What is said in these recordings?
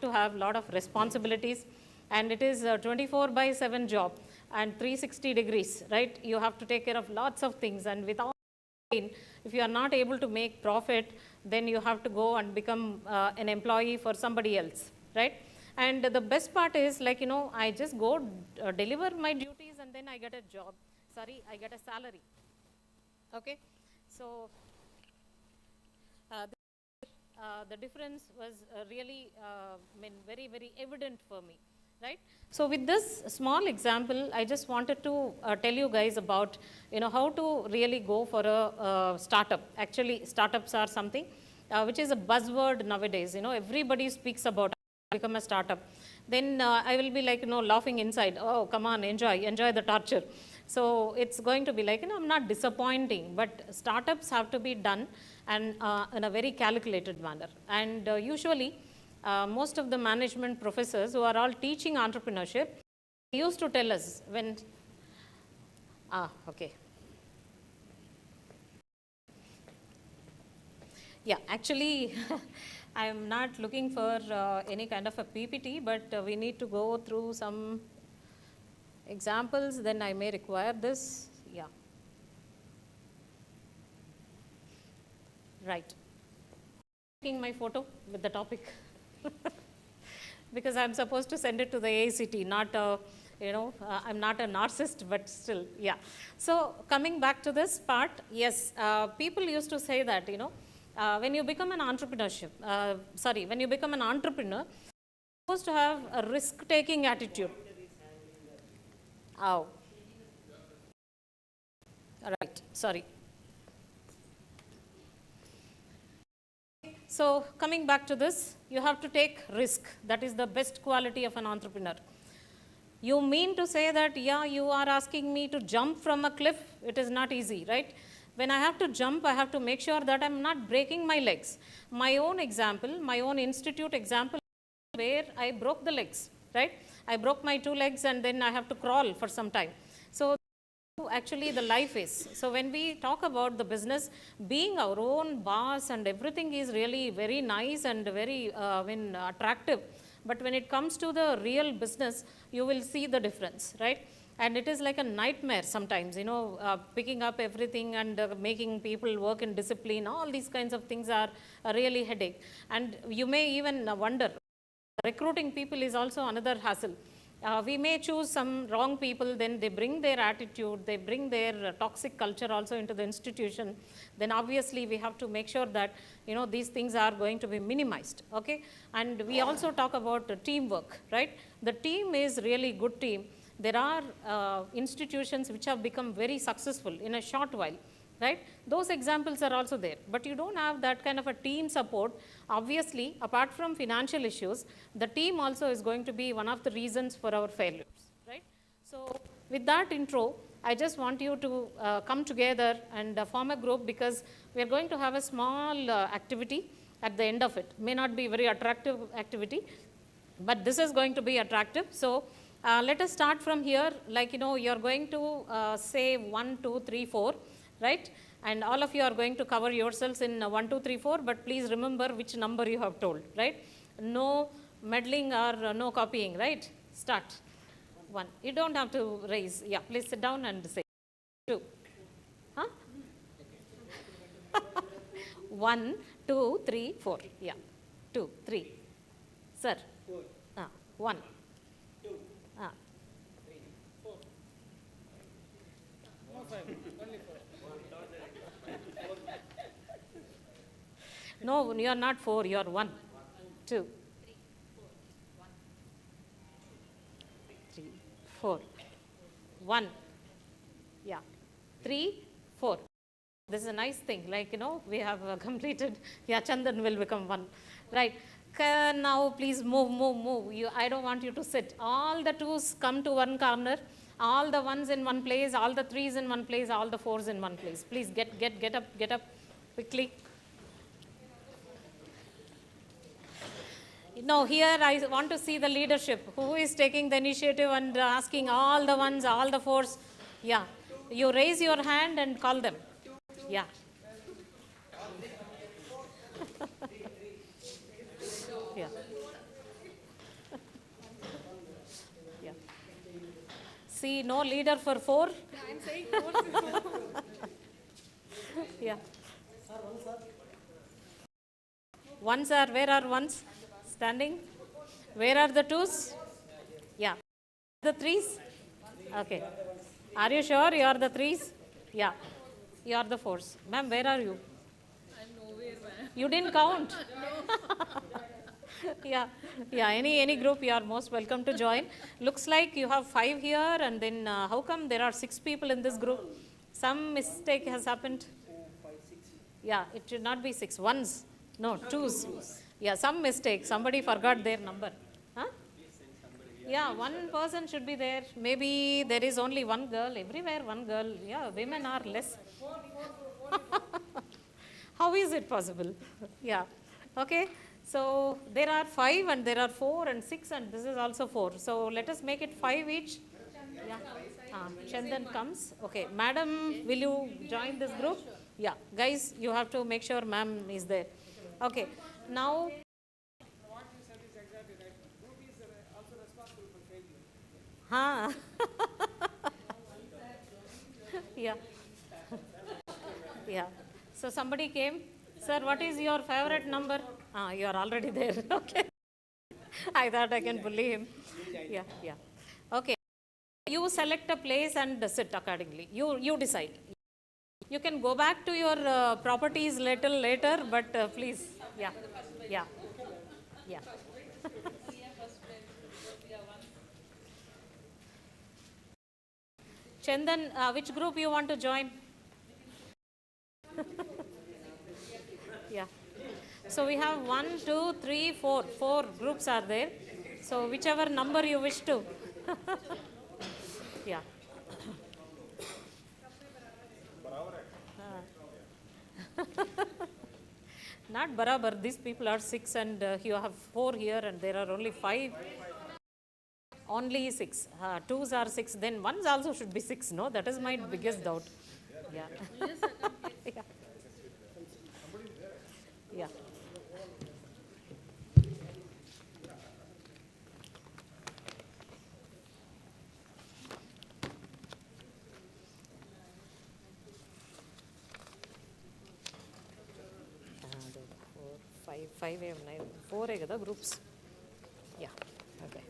to have a lot of responsibilities, and it is a 24/7 job and 360 degrees, right? You have to take care of lots of things, and without, if you are not able to make profit, then you have to go and become an employee for somebody else, right? And the best part is, like, I just go deliver my duties and then I get a job. Sorry, I get a salary. Okay, so the difference was really very, very evident for me, right? So with this small example, I just wanted to tell you guys about, how to really go for a startup. Actually, startups are something which is a buzzword nowadays. Everybody speaks about become a startup. Then I will be like, laughing inside. Oh, come on, enjoy the torture. So it's going to be like, I'm not disappointing, but startups have to be done and in a very calculated manner. And usually, most of the management professors who are all teaching entrepreneurship used to tell us when, okay. Yeah, actually, I am not looking for any kind of a PPT, but we need to go through some examples, then I may require this. Yeah. Right. Taking my photo with the topic because I'm supposed to send it to the AICT, not I'm not a narcissist, but still, yeah. So coming back to this part, yes, people used to say that, when you become an entrepreneurship, when you become an entrepreneur, you're supposed to have a risk-taking attitude. Oh. Right, sorry. So coming back to this, you have to take risk. That is the best quality of an entrepreneur. You mean to say that, yeah, you are asking me to jump from a cliff? It is not easy, right? When I have to jump, I have to make sure that I'm not breaking my legs. My own example, my own institute example, where I broke the legs, right? I broke my 2 legs and then I have to crawl for some time. So actually the life is. So when we talk about the business, being our own boss and everything is really very nice and very attractive. But when it comes to the real business, you will see the difference, right? And it is like a nightmare sometimes, picking up everything and making people work in discipline. All these kinds of things are a really headache. And you may even wonder, recruiting people is also another hassle. We may choose some wrong people, then they bring their attitude, they bring their toxic culture also into the institution. Then obviously we have to make sure that, these things are going to be minimized, okay? And we also talk about teamwork, right? The team is really good team. There are institutions which have become very successful in a short while, right? Those examples are also there, but you don't have that kind of a team support. Obviously, apart from financial issues, the team also is going to be one of the reasons for our failures, right? So with that intro, I just want you to come together and form a group, because we are going to have a small activity at the end of it. May not be very attractive activity, but this is going to be attractive. So let us start from here. Like, you're going to say 1, 2, 3, 4. Right? And all of you are going to cover yourselves in 1, 2, 3, 4, but please remember which number you have told, right? No meddling or no copying, right? Start. 1. You don't have to raise. Yeah, please sit down and say. 2. Huh? 1, 2, 3, 4. Yeah. 2, 3. Sir. 4. 1. 2. 3, 4. No, 5. Only 4. No, you are not 4, you are 1. 2. 3, 4. 1. Yeah. 3, 4. This is a nice thing. Like, we have completed. Yeah, Chandan will become 1. Right. Now, please move. I don't want you to sit. All the 2s come to one corner. All the 1s in one place. All the 3s in one place. All the 4s in one place. Please get up quickly. No, here I want to see the leadership. Who is taking the initiative and asking all the 1s, all the 4s? Yeah. You raise your hand and call them. Yeah. Yeah. See, no leader for 4. I'm saying 4. Yeah. Ones are, where are ones? Standing? Where are the 2s? Yeah. The 3s? Okay. Are you sure you are the 3s? Yeah. You are the 4s. Ma'am, where are you? I'm nowhere, man. You didn't count? Yeah. Yeah. Any group, you are most welcome to join. Looks like you have 5 here, and then how come there are 6 people in this group? Some mistake has happened. Yeah, it should not be 6. Ones. No, 2s. Yeah, some mistake. Somebody forgot their number. Huh? Yeah, one person should be there. Maybe there is only one girl. Everywhere one girl. Yeah, women are less. How is it possible? Yeah. Okay. So there are 5 and there are 4 and 6 and this is also 4. So let us make it 5 each. Yeah. Chandan comes. Okay. Madam, will you join this group? Yeah. Guys, you have to make sure ma'am is there. Okay. Now. What you said is exactly right. Group is also responsible for failure. Huh. Yeah. Yeah. So somebody came. Sir, what is your favorite number? You are already there. Okay. I thought I can bully him. Yeah, yeah. Okay. You select a place and sit accordingly. You decide. You can go back to your properties little later, but please. Yeah. Yeah. Yeah. Chandan, which group you want to join? Yeah. So we have 1, 2, 3, 4. 4 groups are there. So whichever number you wish to. Yeah. Not barabar. These people are 6 and you have 4 here and there are only 5. Only 6. 2s are 6. Then 1s also should be 6. No, that is my biggest doubt. Yeah. Yeah. Yeah. Five, 4 groups. Yeah. Okay.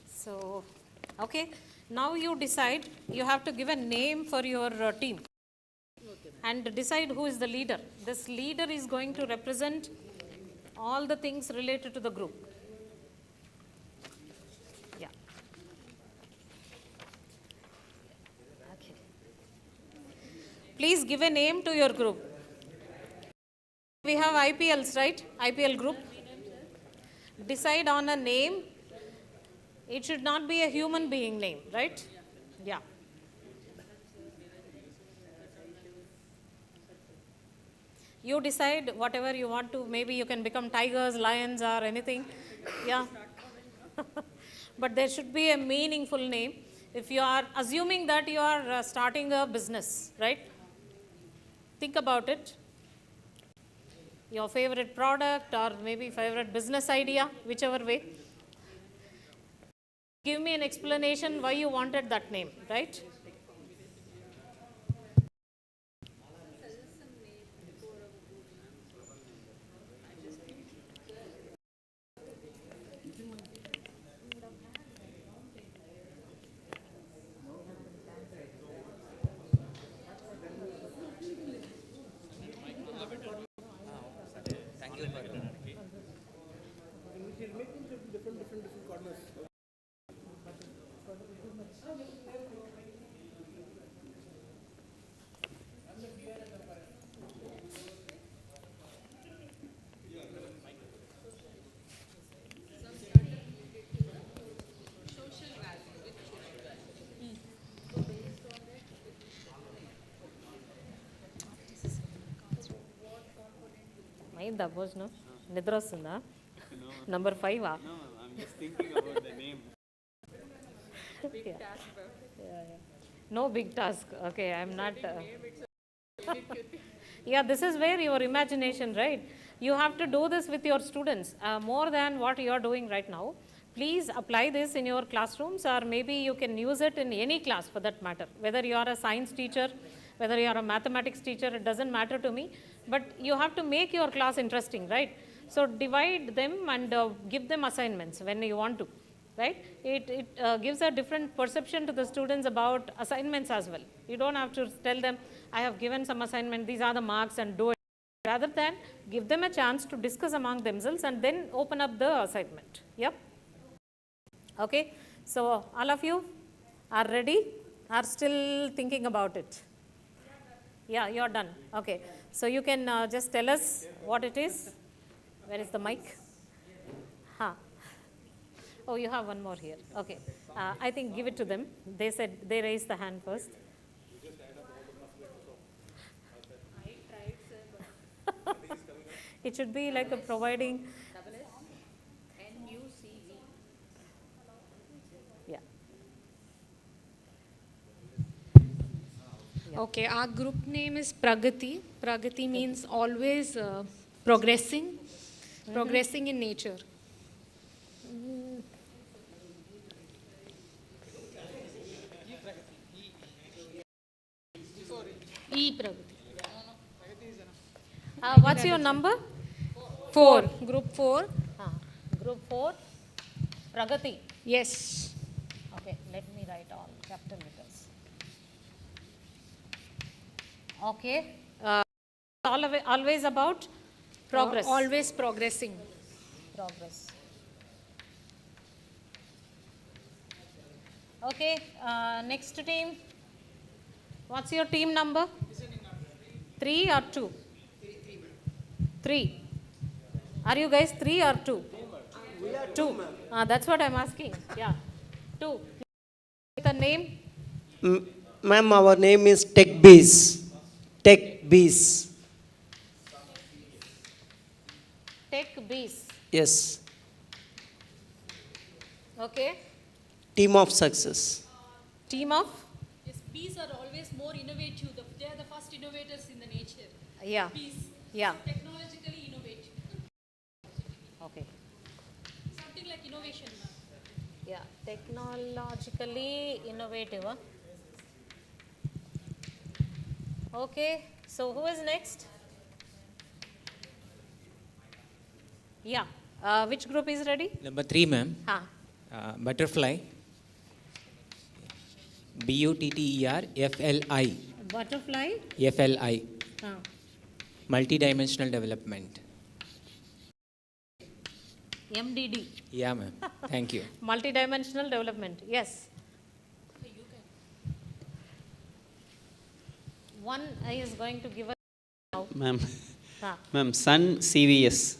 So, okay. Now you decide. You have to give a name for your team. And decide who is the leader. This leader is going to represent all the things related to the group. Yeah. Okay. Please give a name to your group. We have IPLs, right? IPL group. Decide on a name. It should not be a human being name, right? Yeah. You decide whatever you want to. Maybe you can become tigers, lions, or anything. Yeah. But there should be a meaningful name. If you are assuming that you are starting a business, right? Think about it. Your favorite product or maybe favorite business idea, whichever way. Give me an explanation why you wanted that name, right? Different corners. Mind the boss, no? Nidrasunda. Number 5. No, I'm just thinking about the name. Big task, bro. No big task. Okay, I'm not. Yeah, this is where your imagination, right? You have to do this with your students more than what you are doing right now. Please apply this in your classrooms, or maybe you can use it in any class for that matter. Whether you are a science teacher, whether you are a mathematics teacher, it doesn't matter to me. But you have to make your class interesting, right? So divide them and give them assignments when you want to, right? It gives a different perception to the students about assignments as well. You don't have to tell them, I have given some assignment, these are the marks and do it. Rather than give them a chance to discuss among themselves and then open up the assignment. Yep. Okay. So all of you are ready? Are still thinking about it? Yeah, you're done. Okay. So you can just tell us what it is. Where is the mic? Huh. Oh, you have one more here. Okay. I think give it to them. They said they raised the hand first. I tried, sir, but It should be like a providing. NUCV. Yeah. Okay, our group name is Pragati. Pragati means always progressing, progressing in nature. E Pragati. What's your number? 4, group 4. Group 4, Pragati. Yes. Okay, let me write all capital letters. Okay. Always about progress. Always progressing. Progress. Okay, next team. What's your team number? 3 or 2? 3. Are you guys 3 or 2? We are 2. That's what I'm asking. Yeah. 2. The name? Ma'am, our name is TechBees. TechBees. Tech Bees. Yes. Okay. Team of success. Team of? Yes, bees are always more innovative. They are the first innovators in the nature. Yeah. Bees. Yeah. Technologically innovative. Okay. Something like innovation, ma'am. Yeah. Technologically innovative. Huh? Okay. So who is next? Yeah. Which group is ready? Number 3, ma'am. Butterfly. BUTTERFLI. Butterfly. FLI. Ah. Multidimensional development. MDD. Yeah, ma'am. Thank you. Multidimensional development. Yes. One is going to give us now. Ma'am, Ah. ma'am, Sun CVS.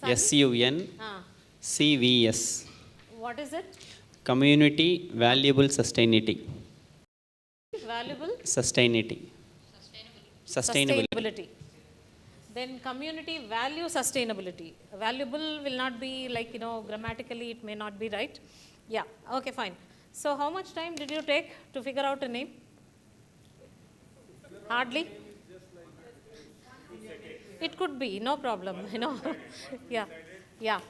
Sun? SUN Ah. CVS. What is it? Community Valuable Sustainability. Valuable Sustainability. sustainability. Then community value sustainability. Valuable will not be like, grammatically it may not be right. Yeah, okay, fine. So how much time did you take to figure out a name? Hardly? It could be, no problem, Yeah, yeah.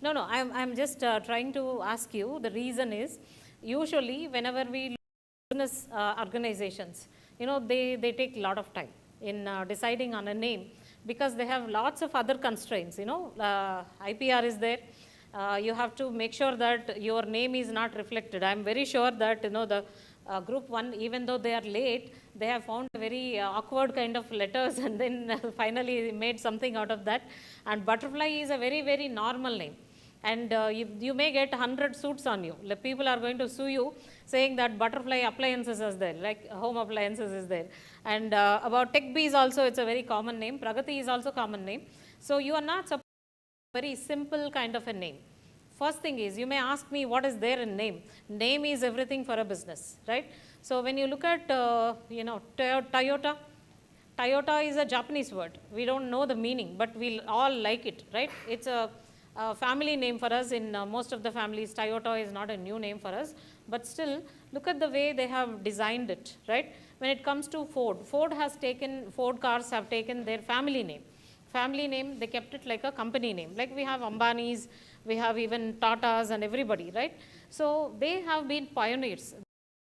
No, I'm just trying to ask you, the reason is, usually whenever we look at business organizations, they take a lot of time in deciding on a name because they have lots of other constraints, IPR is there. You have to make sure that your name is not reflected. I'm very sure that, the group 1, even though they are late, they have found a very awkward kind of letters and then finally made something out of that. And butterfly is a very, very normal name. And you may get 100 suits on you. Like people are going to sue you saying that butterfly appliances is there, like home appliances is there. And about tech bees also, it's a very common name. Pragati is also common name. So you are not supposed to very simple kind of a name. First thing is, you may ask me what is there in name. Name is everything for a business, right? So when you look at, Toyota, Toyota is a Japanese word. We don't know the meaning, but we all like it, right? It's a family name for us in most of the families. Toyota is not a new name for us, but still look at the way they have designed it, right? When it comes to Ford cars have taken their family name. Family name, they kept it like a company name. Like we have Ambani's, we have even Tatas and everybody, right? So they have been pioneers.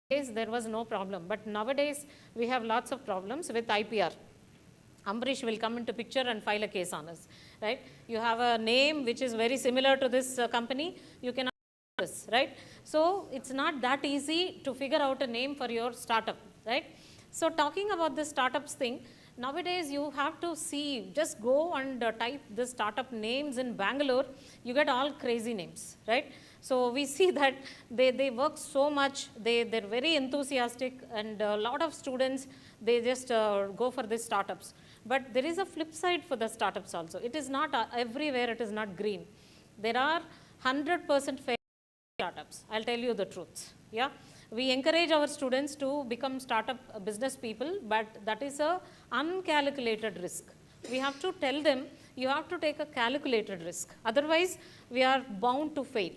There was no problem, but nowadays we have lots of problems with IPR. Ambrish will come into picture and file a case on us, right? You have a name which is very similar to this company, you cannot do this, right? So it's not that easy to figure out a name for your startup, right? So talking about the startups thing, nowadays you have to see, just go and type the startup names in Bangalore, you get all crazy names, right? So we see that they work so much, they're very enthusiastic, and a lot of students, they just go for these startups. But there is a flip side for the startups also. It is not everywhere, it is not green. There are 100% fair startups. I'll tell you the truth. Yeah, we encourage our students to become startup business people, but that is a uncalculated risk. We have to tell them, you have to take a calculated risk. Otherwise, we are bound to fail.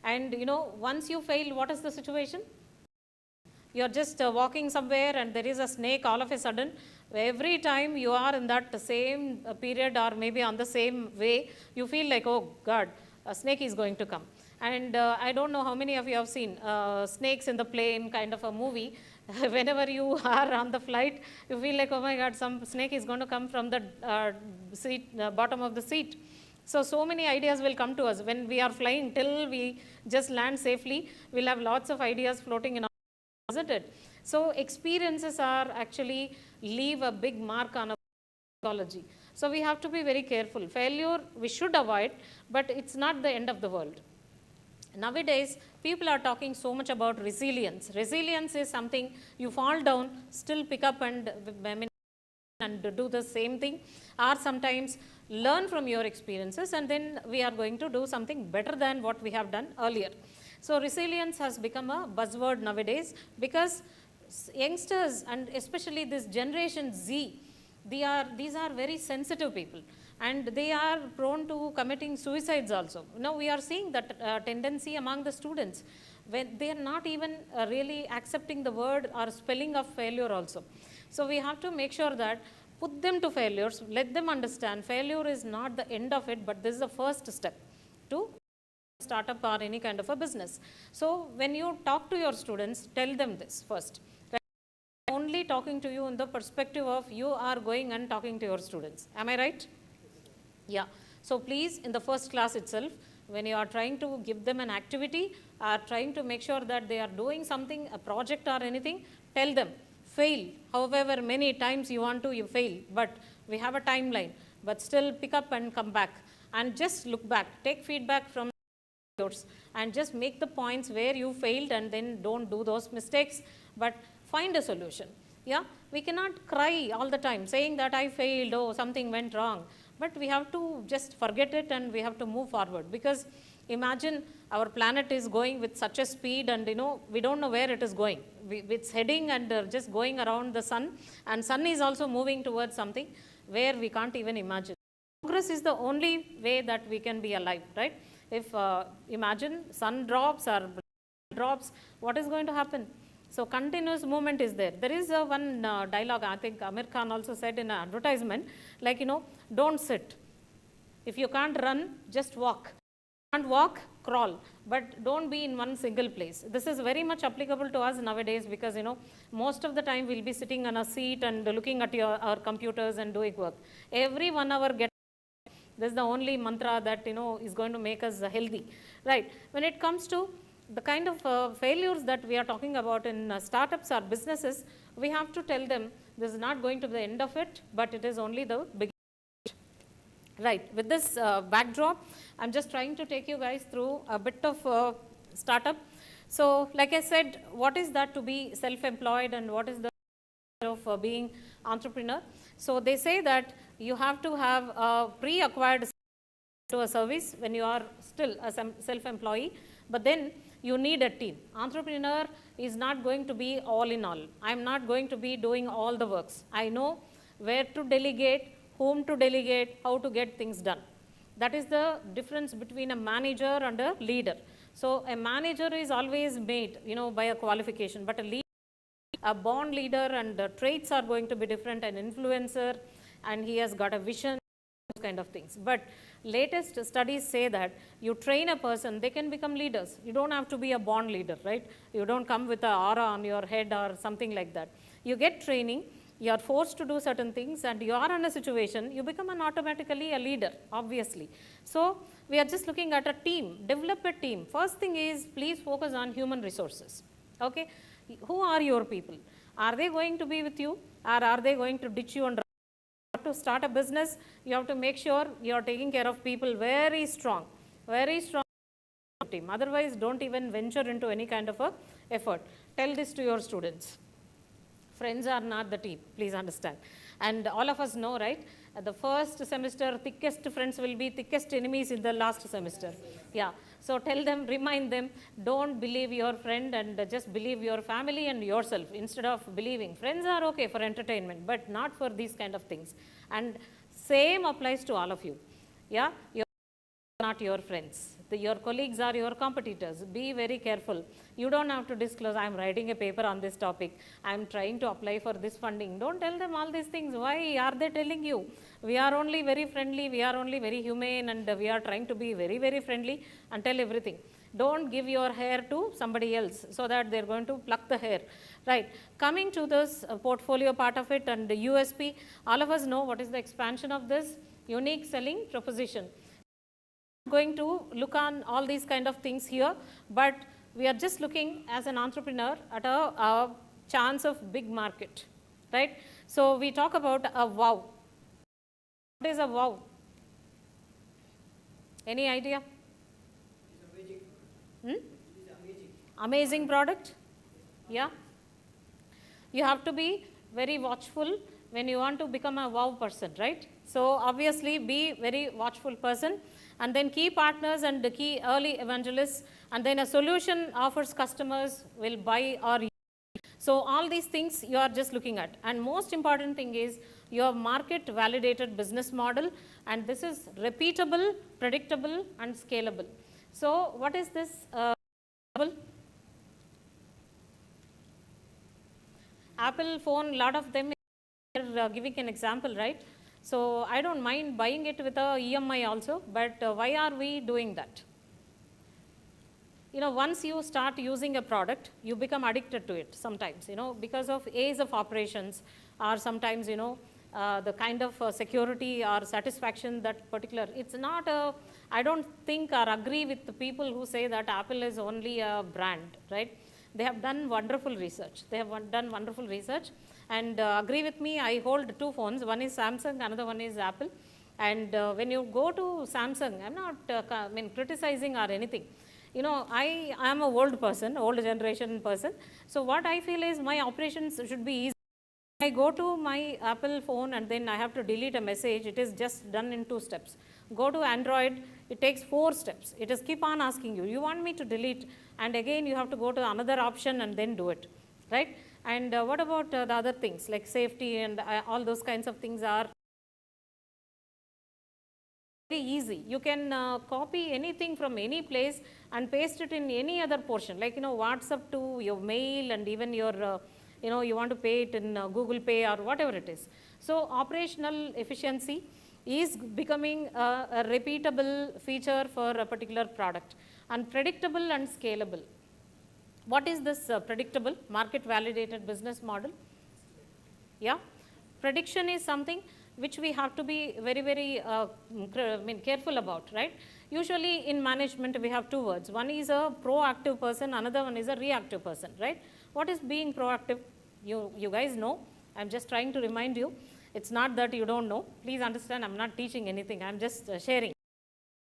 And you know, once you fail, what is the situation? You're just walking somewhere and there is a snake all of a sudden. Every time you are in that same period or maybe on the same way, you feel like, oh God, a snake is going to come. And I don't know how many of you have seen snakes in the plane kind of a movie. Whenever you are on the flight, you feel like, oh my God, some snake is going to come from the bottom of the seat. So many ideas will come to us when we are flying till we just land safely. We'll have lots of ideas floating in our mind, isn't it? So experiences are actually leave a big mark on our psychology. So we have to be very careful. Failure we should avoid, but it's not the end of the world. Nowadays, people are talking so much about resilience. Resilience is something you fall down, still pick up and do the same thing, or sometimes learn from your experiences, and then we are going to do something better than what we have done earlier. So resilience has become a buzzword nowadays because youngsters, and especially this generation Z, these are very sensitive people, and they are prone to committing suicides also. Now we are seeing that tendency among the students when they are not even really accepting the word or spelling of failure also. So we have to make sure that put them to failures, let them understand failure is not the end of it, but this is the first step to startup or any kind of a business. So when you talk to your students, tell them this first. Right? Only talking to you in the perspective of you are going and talking to your students. Am I right? Yeah. So please, in the first class itself, when you are trying to give them an activity or trying to make sure that they are doing something, a project or anything, tell them, fail. However many times you want to, you fail. But we have a timeline. But still pick up and come back. And just look back. Take feedback from yours. And just make the points where you failed and then don't do those mistakes. But find a solution. Yeah, we cannot cry all the time saying that I failed, oh, something went wrong. But we have to just forget it and we have to move forward, because imagine our planet is going with such a speed and we don't know where it is going. It's heading and just going around the sun, and sun is also moving towards something where we can't even imagine. Progress is the only way that we can be alive, right? If imagine sun drops or drops, what is going to happen? So continuous movement is there. There is one dialogue, I think Amir Khan also said in an advertisement, like, don't sit. If you can't run, just walk. Can't walk, crawl, but don't be in one single place. This is very much applicable to us nowadays because, most of the time we'll be sitting on a seat and looking at our computers and doing work. Every 1 hour this is the only mantra that, is going to make us healthy, right? When it comes to the kind of failures that we are talking about in startups or businesses, we have to tell them this is not going to be the end of it, but it is only the beginning. Right, with this backdrop, I'm just trying to take you guys through a bit of startup. So like I said, what is that to be self-employed and what is the of being entrepreneur? So they say that you have to have a pre-acquired to a service when you are still a self-employee, but then you need a team. Entrepreneur is not going to be all in all. I'm not going to be doing all the works. I know where to delegate, whom to delegate, how to get things done. That is the difference between a manager and a leader. So a manager is always made, by a qualification, but a leader A born leader and the traits are going to be different, an influencer, and he has got a vision, those kind of things. But latest studies say that you train a person, they can become leaders. You don't have to be a born leader, right? You don't come with an aura on your head or something like that. You get training, you are forced to do certain things, and you are in a situation, you become automatically a leader, obviously. So we are just looking at a team, develop a team. First thing is, please focus on human resources. Okay, who are your people? Are they going to be with you, or are they going to ditch you and run? You have to start a business, you have to make sure you are taking care of people very strong team. Otherwise, don't even venture into any kind of a effort. Tell this to your students. Friends are not the team, please understand. And all of us know, right? At the first semester, thickest friends will be thickest enemies in the last semester. Yeah. So tell them, remind them, don't believe your friend and just believe your family and yourself instead of believing. Friends are okay for entertainment, but not for these kind of things. And same applies to all of you. Yeah. Not your friends. Your colleagues are your competitors. Be very careful. You don't have to disclose, I am writing a paper on this topic, I am trying to apply for this funding. Don't tell them all these things. Why are they telling you? We are only very friendly, we are only very humane, and we are trying to be very, very friendly and tell everything. Don't give your hair to somebody else so that they are going to pluck the hair. Right. Coming to this portfolio part of it and the USP, all of us know what is the expansion of this unique selling proposition. Going to look on all these kind of things here, but we are just looking as an entrepreneur at a chance of big market, right? So we talk about a wow. What is a wow? Any idea? Amazing product? Yeah. You have to be very watchful when you want to become a wow person, right? So obviously be very watchful person, and then key partners and the key early evangelists, and then a solution offers customers will buy or use. So all these things you are just looking at, and most important thing is your market validated business model, and this is repeatable, predictable and scalable. So what is this? Apple phone, lot of them are giving an example, right? So I don't mind buying it with a EMI also, but why are we doing that? You know, once you start using a product, you become addicted to it sometimes, you know, because of ease of operations, or sometimes, you know, the kind of security or satisfaction that particular, it's not a, I don't think or agree with the people who say that Apple is only a brand, right? They have done wonderful research. They have done wonderful research, and agree with me, I hold two phones. One is Samsung, another one is Apple. And when you go to Samsung, I'm not criticizing or anything. You know, I am a old person, old generation person. So what I feel is my operations should be easy. I go to my Apple phone and then I have to delete a message. It is just done in 2 steps. Go to Android, it takes 4 steps. It is keep on asking you, you want me to delete, and again you have to go to another option and then do it, right? And what about the other things like safety and all those kinds of things are very easy. You can copy anything from any place and paste it in any other portion, like, you know, WhatsApp to your mail, and even your you know, you want to pay it in Google Pay or whatever it is. So operational efficiency is becoming a repeatable feature for a particular product, and predictable and scalable. What is this predictable market validated business model? Yeah, prediction is something which we have to be very, very careful about, right? Usually in management we have 2 words. One is a proactive person, another one is a reactive person, right? What is being proactive? You guys know. I'm just trying to remind you. It's not that you don't know. Please understand, I'm not teaching anything. I'm just sharing.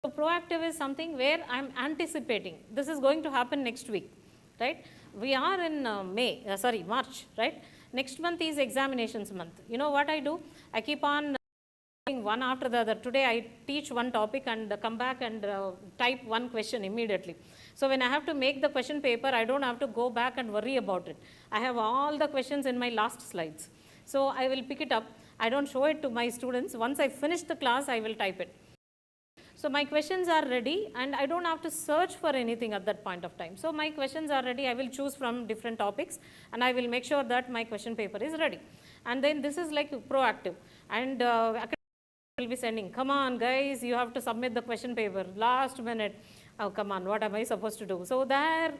So proactive is something where I'm anticipating. This is going to happen next week, right? We are in March, right? Next month is examinations month. You know what I do? I keep on one after the other. Today I teach one topic and come back and type one question immediately. So when I have to make the question paper, I don't have to go back and worry about it. I have all the questions in my last slides. So I will pick it up. I don't show it to my students. Once I finish the class, I will type it. So my questions are ready and I don't have to search for anything at that point of time. So my questions are ready, I will choose from different topics and I will make sure that my question paper is ready. And then this is like proactive, and will be sending, come on guys, you have to submit the question paper, last minute, oh come on, what am I supposed to do? So their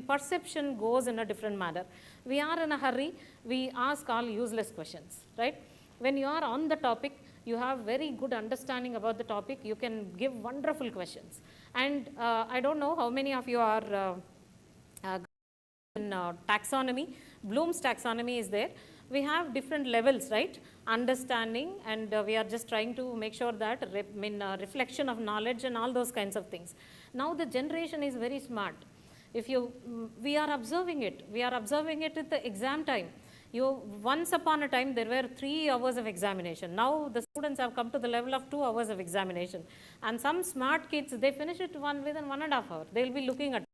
perception goes in a different manner. We are in a hurry, we ask all useless questions, right? When you are on the topic, you have very good understanding about the topic, you can give wonderful questions. And I don't know how many of you are in taxonomy. Bloom's taxonomy is there. We have different levels, right? Understanding, and we are just trying to make sure that reflection of knowledge and all those kinds of things. Now the generation is very smart. If you, we are observing it. We are observing it at the exam time. Once upon a time, there were 3 hours of examination. Now the students have come to the level of 2 hours of examination. And some smart kids, they finish it within 1.5 hours. They will be looking at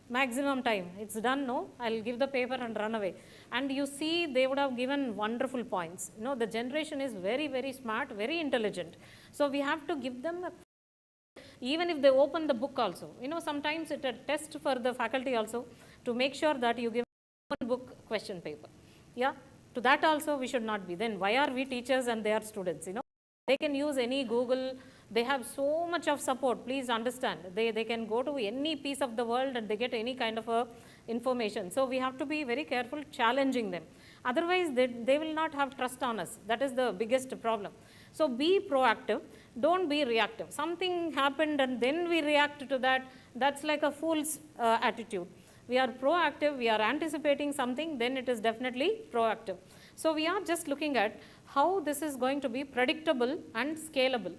maximum time, it's done, no, I'll give the paper and run away. And you see, they would have given wonderful points. You know, the generation is very, very smart, very intelligent. So we have to give them, even if they open the book also, you know, sometimes it's a test for the faculty also to make sure that you give one book question paper. Yeah, to that also we should not be. Then why are we teachers and they are students, you know? They can use any Google, they have so much of support, please understand. They can go to any piece of the world and they get any kind of information. So we have to be very careful challenging them. Otherwise, they will not have trust on us. That is the biggest problem. So be proactive, don't be reactive. Something happened and then we react to that, that's like a fool's attitude. We are proactive, we are anticipating something, then it is definitely proactive. So we are just looking at how this is going to be predictable and scalable.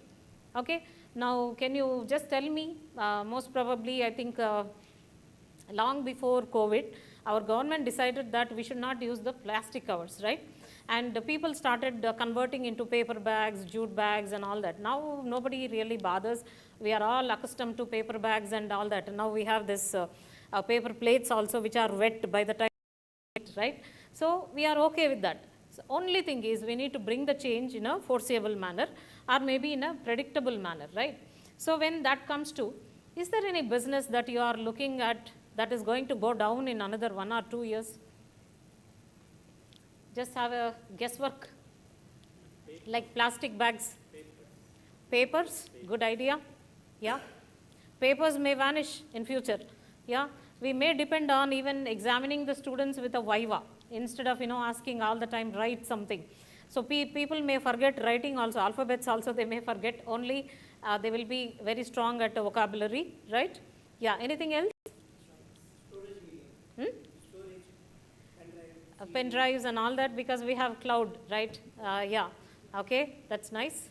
Okay, now can you just tell me, most probably I think long before COVID, our government decided that we should not use the plastic covers, right? And people started converting into paper bags, jute bags and all that. Now nobody really bothers. We are all accustomed to paper bags and all that. And now we have this paper plates also which are wet by the time, right? So we are okay with that. So only thing is we need to bring the change in a foreseeable manner or maybe in a predictable manner, right? So when that comes to, is there any business that you are looking at that is going to go down in another 1 or 2 years? Just have a guesswork. Like plastic bags. Papers, good idea. Yeah. Papers may vanish in future. Yeah. We may depend on even examining the students with a viva instead of, you know, asking all the time, write something. So people may forget writing also, alphabets also they may forget, only they will be very strong at vocabulary, right? Yeah, anything else? Pen drives and all that, because we have cloud, right? Yeah, okay, that's nice.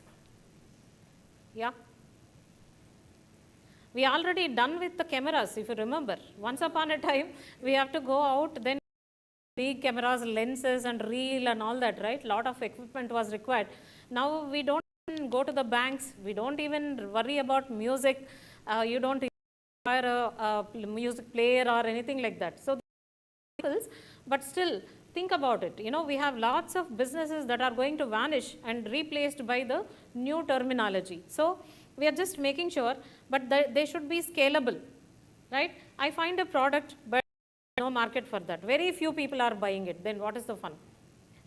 Yeah. We already done with the cameras, if you remember. Once upon a time, we have to go out, then big cameras, lenses and reel and all that, right? Lot of equipment was required. Now we don't even go to the banks, we don't even worry about music, you don't require a music player or anything like that. So, but still, think about it. You know, we have lots of businesses that are going to vanish and replaced by the new terminology. So, we are just making sure, but they should be scalable, right? I find a product, but no market for that. Very few people are buying it. Then what is the fun?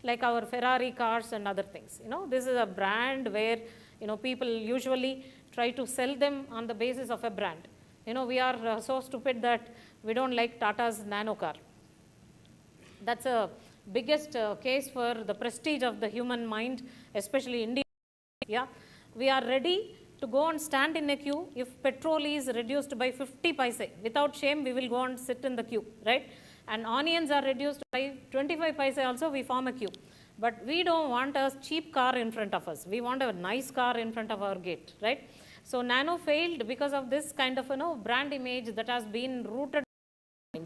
Like our Ferrari cars and other things. You know, this is a brand where, you know, people usually try to sell them on the basis of a brand. You know, we are so stupid that we don't like Tata's nano car. That's a biggest case for the prestige of the human mind, especially India. Yeah, we are ready to go and stand in a queue if petrol is reduced by 50 paise. Without shame, we will go and sit in the queue, right? And onions are reduced by 25 paise also, we form a queue. But we don't want a cheap car in front of us. We want a nice car in front of our gate, right? So Nano failed because of this kind of, you know, brand image that has been rooted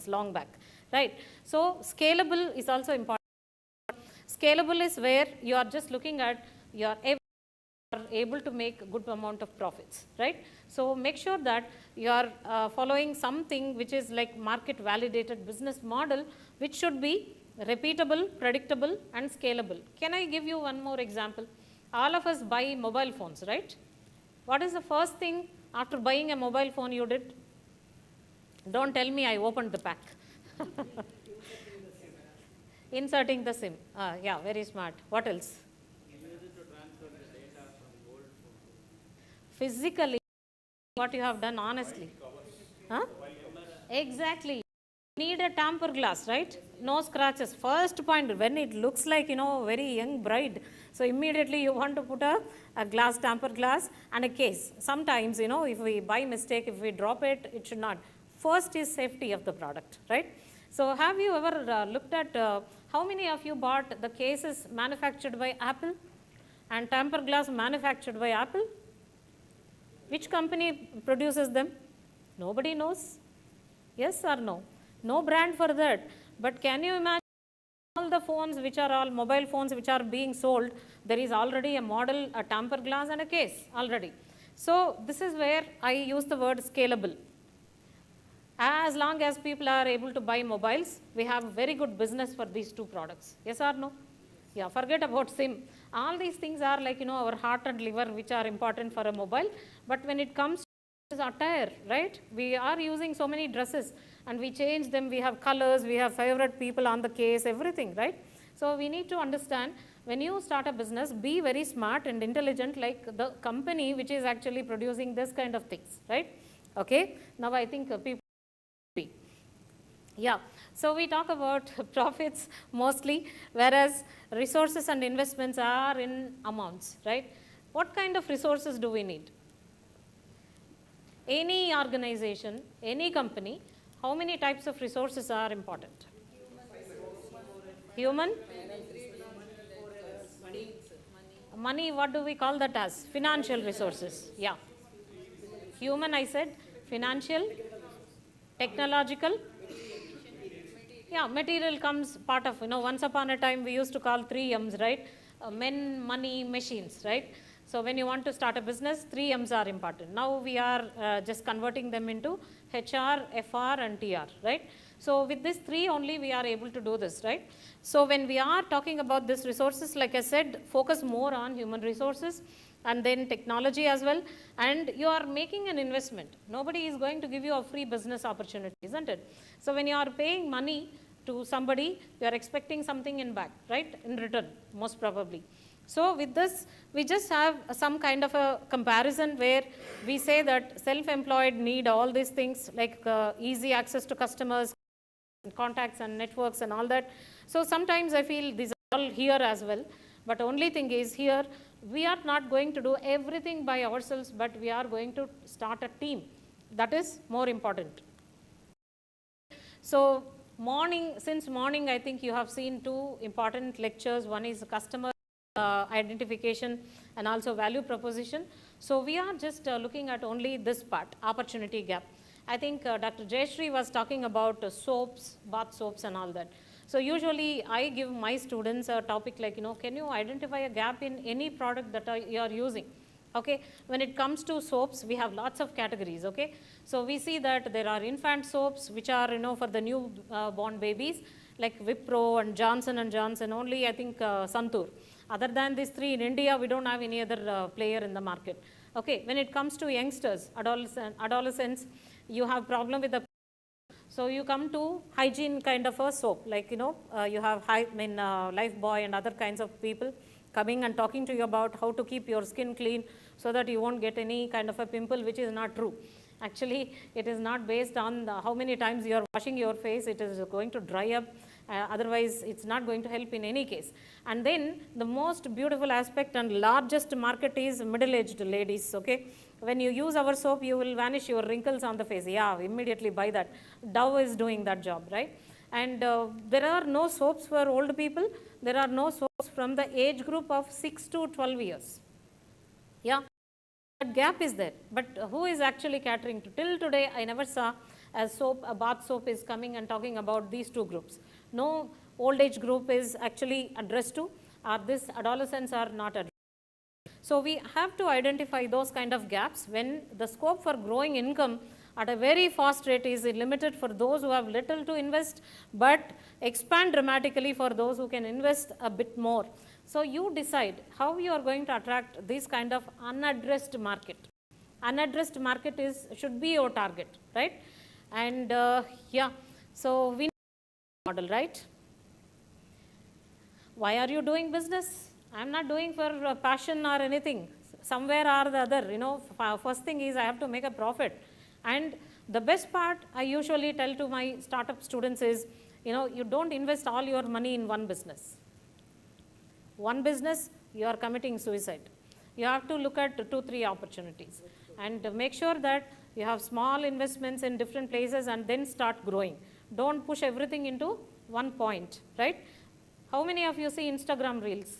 long back, right? So scalable is also important. Scalable is where you are just looking at your able to make a good amount of profits, right? So make sure that you are following something which is like market validated business model, which should be repeatable, predictable and scalable. Can I give you one more example? All of us buy mobile phones, right? What is the first thing after buying a mobile phone you did? Don't tell me I opened the pack. Inserting the SIM. Yeah, very smart. What else? Physically, what you have done honestly. Huh? Exactly. You need a tamper glass, right? No scratches. First point, when it looks like, very young bride, so immediately you want to put a glass, tamper glass and a case. Sometimes, if we by mistake, if we drop it, it should not. First is safety of the product, right? So have you ever looked at how many of you bought the cases manufactured by Apple and tamper glass manufactured by Apple? Which company produces them? Nobody knows. Yes or no? No brand for that. But can you imagine all the phones which are all mobile phones which are being sold, there is already a model, a tamper glass and a case already. So this is where I use the word scalable. As long as people are able to buy mobiles, we have very good business for these two products. Yes or no? Yeah, forget about SIM. All these things are like, our heart and liver which are important for a mobile. But when it comes to attire, right? We are using so many dresses and we change them. We have colors, we have favorite people on the case, everything, right? So we need to understand when you start a business, be very smart and intelligent like the company which is actually producing this kind of things, right? Okay. Now I think people. Yeah, so we talk about profits mostly, whereas resources and investments are in amounts, right? What kind of resources do we need? Any organization, any company, how many types of resources are important? Human? Money, what do we call that as? Financial resources, yeah. Human, I said, financial, technological. Yeah, material comes part of, once upon a time we used to call 3 M's, right? Men, money, machines, right? So when you want to start a business, 3 M's are important. Now we are just converting them into HR, FR and TR, right? So with this 3 only we are able to do this, right? So when we are talking about these resources, like I said, focus more on human resources and then technology as well, and you are making an investment. Nobody is going to give you a free business opportunity, isn't it? So when you are paying money to somebody, you are expecting something in back, right? In return, most probably. So with this, we just have some kind of a comparison where we say that self-employed need all these things like easy access to customers, contacts and networks and all that. So sometimes I feel these are all here as well, but only thing is here, we are not going to do everything by ourselves, but we are going to start a team. That is more important. So since morning, I think you have seen 2 important lectures. One is customer identification and also value proposition. So we are just looking at only this part, opportunity gap. I think Dr. Jayashree was talking about soaps, bath soaps and all that. So usually I give my students a topic like, can you identify a gap in any product that you are using? Okay, when it comes to soaps, we have lots of categories, okay? So we see that there are infant soaps, which are, for the new born babies, like Wipro and Johnson & Johnson, only I think Santur. Other than these 3 in India, we don't have any other player in the market. Okay, when it comes to youngsters, adolescents, you have problem with the, so you come to hygiene kind of a soap, like, you have Lifebuoy and other kinds of people coming and talking to you about how to keep your skin clean so that you won't get any kind of a pimple, which is not true. Actually, it is not based on how many times you are washing your face, it is going to dry up, otherwise it's not going to help in any case. And then the most beautiful aspect and largest market is middle-aged ladies, okay? When you use our soap, you will vanish your wrinkles on the face. Yeah, immediately buy that. Dove is doing that job, right? And there are no soaps for old people. There are no soaps from the age group of 6 to 12 years. Yeah, that gap is there. But who is actually catering to? Till today, I never saw a bath soap is coming and talking about these 2 groups. No old age group is actually addressed to, or this adolescents are not addressed. So we have to identify those kind of gaps when the scope for growing income at a very fast rate is limited for those who have little to invest, but expand dramatically for those who can invest a bit more. So you decide how you are going to attract this kind of unaddressed market. Unaddressed market should be your target, right? And yeah, so we need model, right? Why are you doing business? I'm not doing for passion or anything. Somewhere or the other, you know, first thing is I have to make a profit. And the best part I usually tell to my startup students is, you know, you don't invest all your money in one business. One business, you are committing suicide. You have to look at 2-3 opportunities and make sure that you have small investments in different places and then start growing. Don't push everything into one point, right? How many of you see Instagram reels?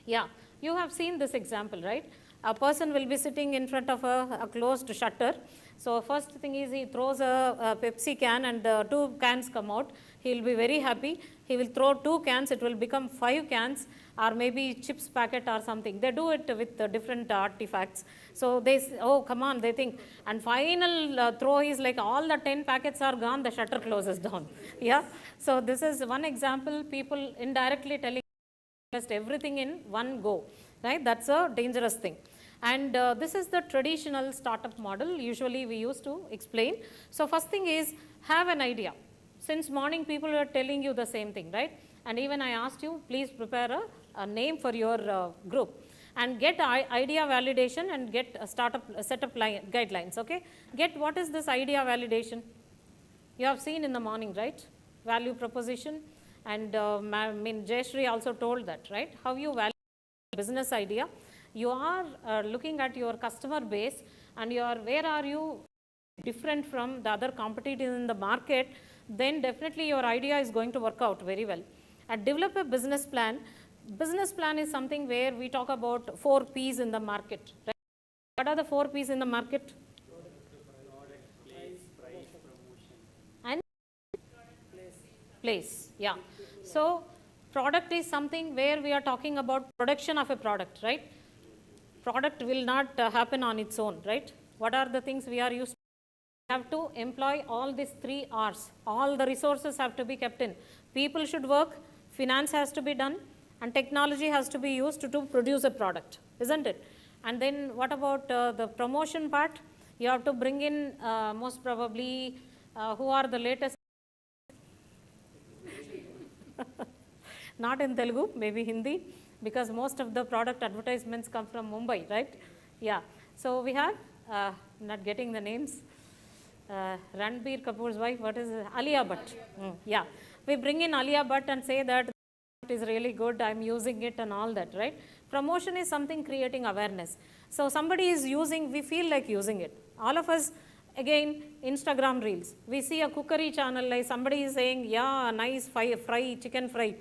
Yeah, you have seen this example, right? A person will be sitting in front of a closed shutter. So first thing is he throws a Pepsi can and 2 cans come out. He will be very happy. He will throw 2 cans, it will become 5 cans or maybe chips packet or something. They do it with different artifacts. So they say, oh, come on, they think. And final throw is like all the 10 packets are gone, the shutter closes down. Yeah. So this is one example, people indirectly telling invest everything in one go, right? That's a dangerous thing. And this is the traditional startup model usually we used to explain. So first thing is have an idea. Since morning people were telling you the same thing, right? And even I asked you, please prepare a name for your group and get idea validation and get a setup guidelines, okay? Get what is this idea validation? You have seen in the morning, right? Value proposition. And Jayashree also told that, right? How you value business idea. You are looking at your customer base and where are you different from the other competitors in the market, then definitely your idea is going to work out very well. And develop a business plan. Business plan is something where we talk about 4 P's in the market, right? What are the 4 P's in the market? And place, yeah. So product is something where we are talking about production of a product, right? Product will not happen on its own, right? What are the things we are used to? We have to employ all these 3 R's. All the resources have to be kept in. People should work, finance has to be done, and technology has to be used to produce a product, isn't it? And then what about the promotion part? You have to bring in most probably who are the latest. Not in Telugu, maybe Hindi, because most of the product advertisements come from Mumbai, right? Yeah. So we have, not getting the names, Ranbir Kapoor's wife, what is it? Alia Bhatt. Yeah. We bring in Alia Bhatt and say that it is really good, I'm using it and all that, right? Promotion is something creating awareness. So somebody is using, we feel like using it. All of us, again, Instagram reels. We see a cookery channel, like somebody is saying, yeah, nice fry, chicken fry.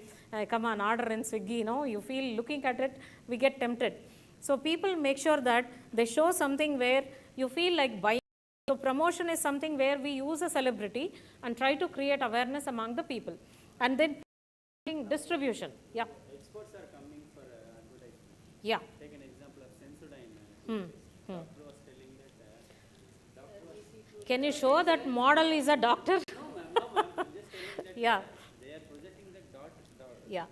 Come on, order in Swiggy, you know, you feel looking at it, we get tempted. So people make sure that they show something where you feel like buying. So promotion is something where we use a celebrity and try to create awareness among the people. And then distribution, yeah. Experts are coming for advertisement. Yeah. Take an example of Sensodyne. Doctor was telling that Can you show that model is a doctor? no, ma'am, I'm just telling that Yeah. they are projecting that dot. Yeah.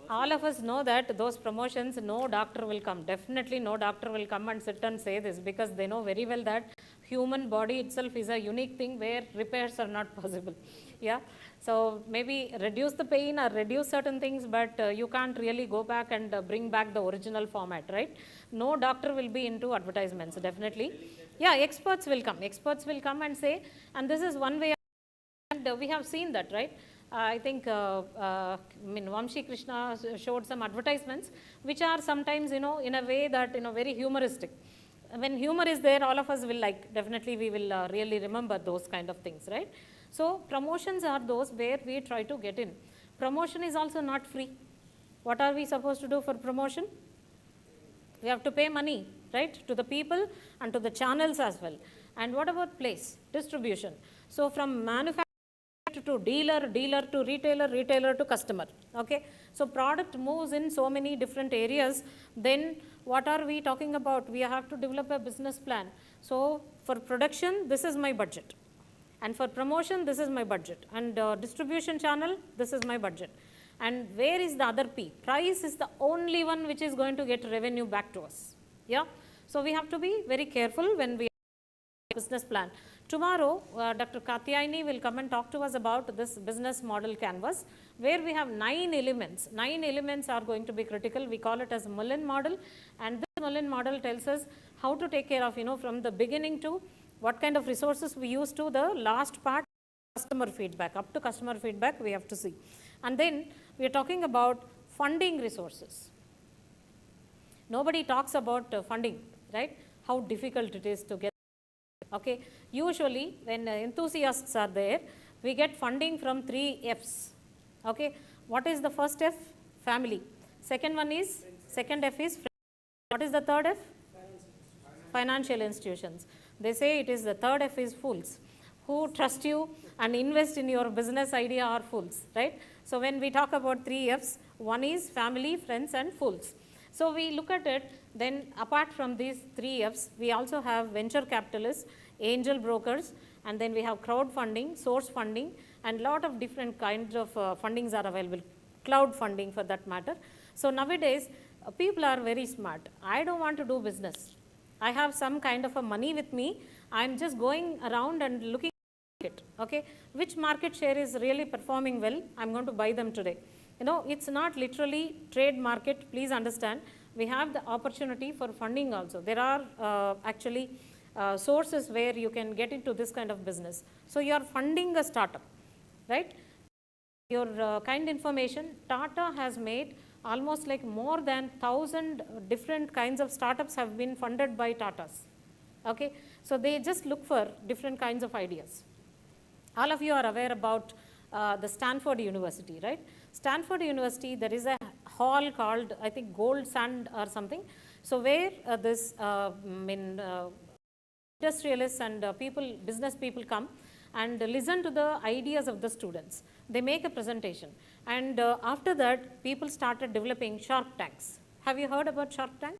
All of us know that those promotions, no doctor will come. Definitely no doctor will come and sit and say this, because they know very well that human body itself is a unique thing where repairs are not possible. Yeah. So maybe reduce the pain or reduce certain things, but you can't really go back and bring back the original format, right? No doctor will be into advertisements, definitely. Yeah, experts will come. Experts will come and say, and this is one way, and we have seen that, right? I think Vamshi Krishna showed some advertisements which are sometimes, you know, in a way that, you know, very humoristic. When humor is there, all of us will like, definitely we will really remember those kind of things, right? So promotions are those where we try to get in. Promotion is also not free. What are we supposed to do for promotion? We have to pay money, right, to the people and to the channels as well. And what about place? Distribution. So from manufacturer to dealer, dealer to retailer, retailer to customer, okay? So product moves in so many different areas. Then what are we talking about? We have to develop a business plan. So for production, this is my budget. And for promotion, this is my budget. And distribution channel, this is my budget. And where is the other P? Price is the only one which is going to get revenue back to us. Yeah. So we have to be very careful when we business plan. Tomorrow, Dr. Katyayani will come and talk to us about this business model canvas, where we have 9 elements. 9 elements are going to be critical. We call it as Mullen model, and this Mullen model tells us how to take care of, from the beginning to what kind of resources we use to the last part, customer feedback. Up to customer feedback, we have to see. And then we are talking about funding resources. Nobody talks about funding, right? How difficult it is to get. Okay, usually when enthusiasts are there, we get funding from 3 F's. Okay, what is the first F? Family. Second F is friends. What is the third F? Financial institutions. They say it is the third F is fools. Who trust you and invest in your business idea are fools, right? So when we talk about 3 F's, one is family, friends, and fools. So we look at it, then apart from these 3 F's, we also have venture capitalists, angel brokers, and then we have crowdfunding, source funding, and lot of different kinds of fundings are available, cloud funding for that matter. So nowadays, people are very smart. I don't want to do business. I have some kind of a money with me. I'm just going around and looking at it, okay? Which market share is really performing well? I'm going to buy them today. It's not literally trade market, please understand. We have the opportunity for funding also. There are actually sources where you can get into this kind of business. So you are funding a startup, right? Your kind information, Tata has made almost like more than 1,000 different kinds of startups have been funded by Tatas. Okay, so they just look for different kinds of ideas. All of you are aware about the Stanford University, right? Stanford University, there is a hall called, I think, Gold Sand or something. So where this industrialists and business people come and listen to the ideas of the students. They make a presentation. And after that, people started developing Shark Tanks. Have you heard about Shark Tanks?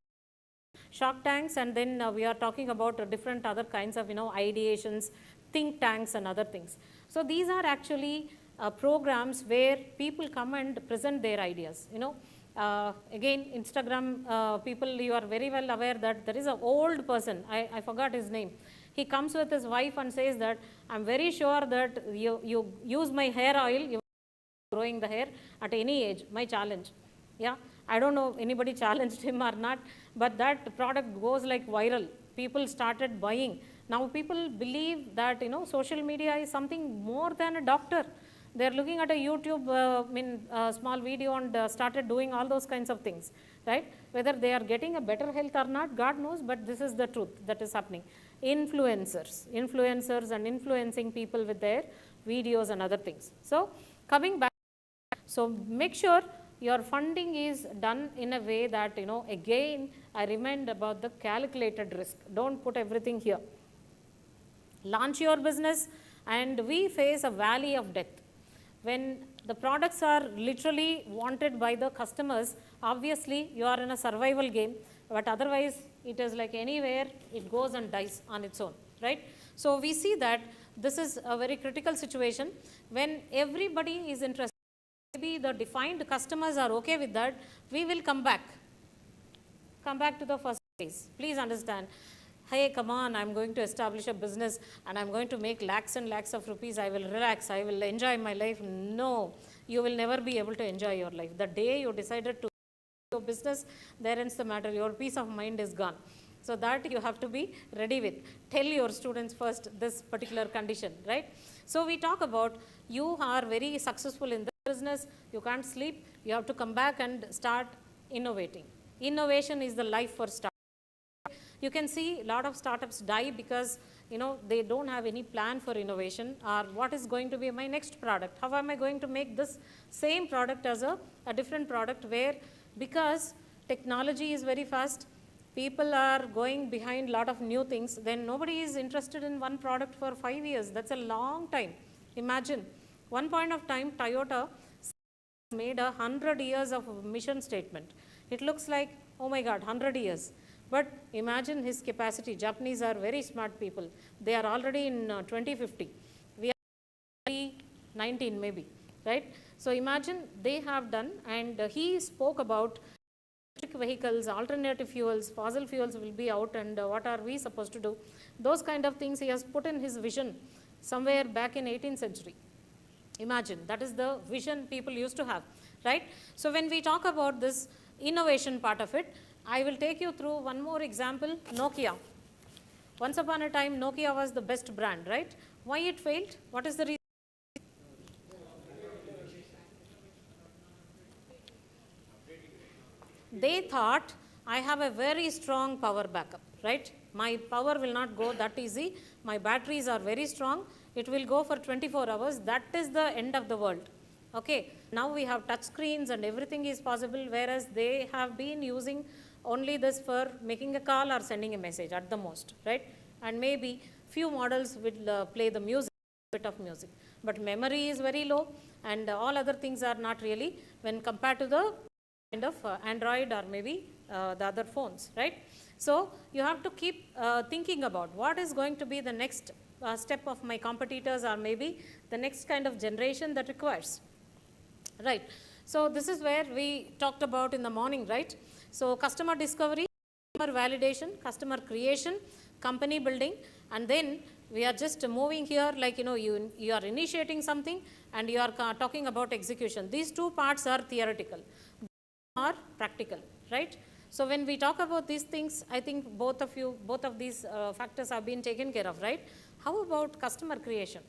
Shark Tanks, and then we are talking about different other kinds of, ideations, think tanks and other things. So these are actually programs where people come and present their ideas, again, Instagram people, you are very well aware that there is an old person, I forgot his name. He comes with his wife and says that, I'm very sure that you use my hair oil, you are growing the hair at any age, my challenge. Yeah, I don't know anybody challenged him or not, but that product goes like viral. People started buying. Now people believe that, social media is something more than a doctor. They are looking at a YouTube small video and started doing all those kinds of things, right? Whether they are getting a better health or not, God knows, but this is the truth that is happening. Influencers and influencing people with their videos and other things. So coming back, so make sure your funding is done in a way that, again, I remind about the calculated risk. Don't put everything here. Launch your business, and we face a valley of death. When the products are literally wanted by the customers, obviously you are in a survival game, but otherwise it is like anywhere, it goes and dies on its own, right? So we see that this is a very critical situation. When everybody is interested, maybe the defined customers are okay with that, we will come back to the first phase. Please understand. Hey, come on, I'm going to establish a business and I'm going to make lakhs and lakhs of rupees. I will relax. I will enjoy my life. No, you will never be able to enjoy your life. The day you decided to your business, there ends the matter. Your peace of mind is gone. So that you have to be ready with. Tell your students first this particular condition, right? So we talk about you are very successful in the business. You can't sleep. You have to come back and start innovating. Innovation is the life for startups. You can see a lot of startups die because, they don't have any plan for innovation, or what is going to be my next product? How am I going to make this same product as a different product, where because technology is very fast, people are going behind a lot of new things, then nobody is interested in one product for 5 years. That's a long time. Imagine, one point of time, Toyota made 100 years of mission statement. It looks like, oh my God, 100 years. But imagine his capacity. Japanese are very smart people. They are already in 2050. We are 19 maybe, right? So imagine they have done, and he spoke about electric vehicles, alternative fuels, fossil fuels will be out, and what are we supposed to do? Those kind of things he has put in his vision somewhere back in 18th century. Imagine, that is the vision people used to have, right? So when we talk about this innovation part of it, I will take you through one more example, Nokia. Once upon a time, Nokia was the best brand, right? Why it failed? What is the reason? They thought, I have a very strong power backup, right? My power will not go that easy. My batteries are very strong. It will go for 24 hours. That is the end of the world. Okay, now we have touch screens and everything is possible, whereas they have been using only this for making a call or sending a message at the most, right? And maybe few models will play the music, bit of music. But memory is very low, and all other things are not really when compared to the kind of Android or maybe the other phones, right? So you have to keep thinking about what is going to be the next step of my competitors, or maybe the next kind of generation that requires, right? So this is where we talked about in the morning, right? So customer discovery, customer validation, customer creation, company building, and then we are just moving here, like, you are initiating something and you are talking about execution. These two parts are theoretical or practical, right? So when we talk about these things, I think both of these factors have been taken care of, right? How about customer creation?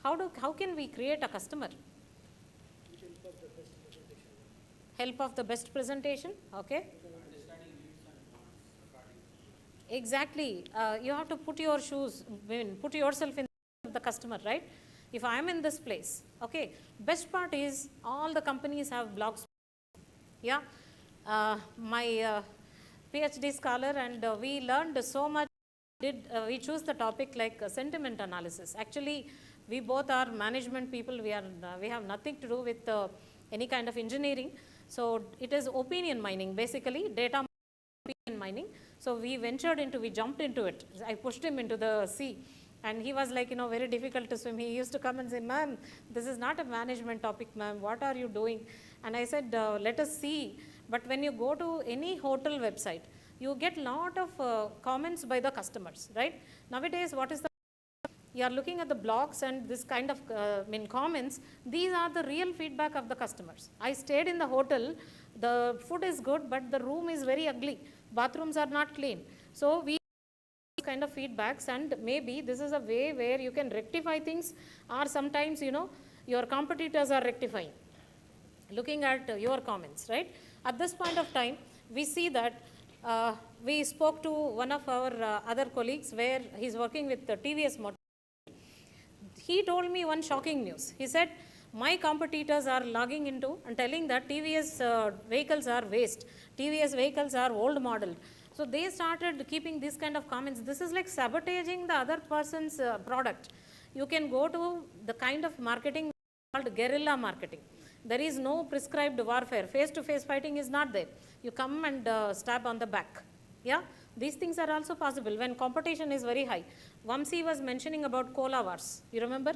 How can we create a customer? Help of the best presentation, okay? Exactly. You have to put your shoes, put yourself in the customer, right? If I am in this place, okay, best part is all the companies have blogs. Yeah, my PhD scholar, and we learned so much. We choose the topic like sentiment analysis. Actually, we both are management people. We have nothing to do with any kind of engineering. So it is opinion mining, basically data opinion mining. So we jumped into it. I pushed him into the sea, and he was like, very difficult to swim. He used to come and say, ma'am, this is not a management topic, ma'am. What are you doing? And I said, let us see. But when you go to any hotel website, you get lot of comments by the customers, right? Nowadays, what is the, you are looking at the blogs and this kind of comments. These are the real feedback of the customers. I stayed in the hotel. The food is good, but the room is very ugly. Bathrooms are not clean. So we kind of feedbacks, and maybe this is a way where you can rectify things, or sometimes, your competitors are rectifying, looking at your comments, right? At this point of time, we see that we spoke to one of our other colleagues where he's working with the TVS Motor. He told me one shocking news. He said, my competitors are logging into and telling that TVS vehicles are waste. TVS vehicles are old model. So they started keeping these kind of comments. This is like sabotaging the other person's product. You can go to the kind of marketing called guerrilla marketing. There is no prescribed warfare. Face-to-face fighting is not there. You come and stab on the back. Yeah, these things are also possible when competition is very high. Vamsi was mentioning about cola wars. You remember?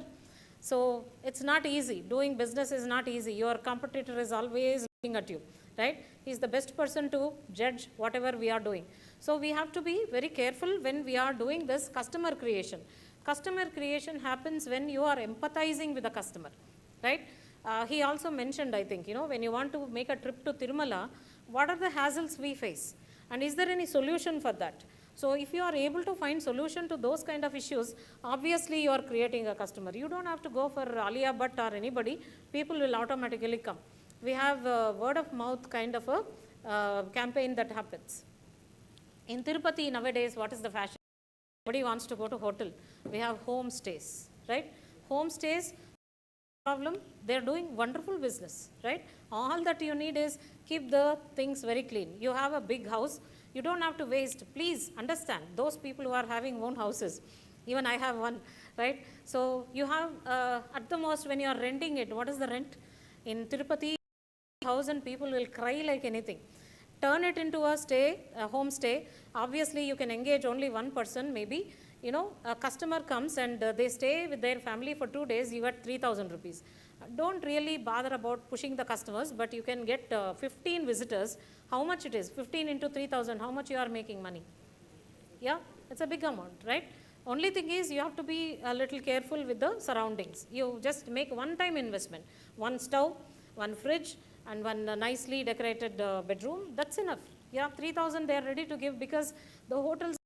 So it's not easy. Doing business is not easy. Your competitor is always looking at you, right? He's the best person to judge whatever we are doing. So we have to be very careful when we are doing this customer creation. Customer creation happens when you are empathizing with the customer, right? He also mentioned, I think, when you want to make a trip to Tirumala, what are the hassles we face? And is there any solution for that? So if you are able to find solution to those kind of issues, obviously you are creating a customer. You don't have to go for Alia Bhatt or anybody. People will automatically come. We have a word of mouth kind of a campaign that happens. In Tirupati nowadays, what is the fashion? Nobody wants to go to hotel. We have homestays, right? Homestays, problem, they're doing wonderful business, right? All that you need is keep the things very clean. You have a big house, you don't have to waste. Please understand, those people who are having own houses, even I have one, right? So you have, at the most, when you are renting it, what is the rent? In Tirupati, 1,000 people will cry like anything. Turn it into a homestay. Obviously, you can engage only one person, maybe. A customer comes and they stay with their family for 2 days, you get 3,000 rupees. don't really bother about pushing the customers, but you can get 15 visitors. How much it is? 15 into 3,000, how much you are making money? Yeah, it's a big amount, right? Only thing is you have to be a little careful with the surroundings. You just make one-time investment, one stove, one fridge, and one nicely decorated bedroom. That's enough. Yeah, 3,000 they are ready to give, because the hotels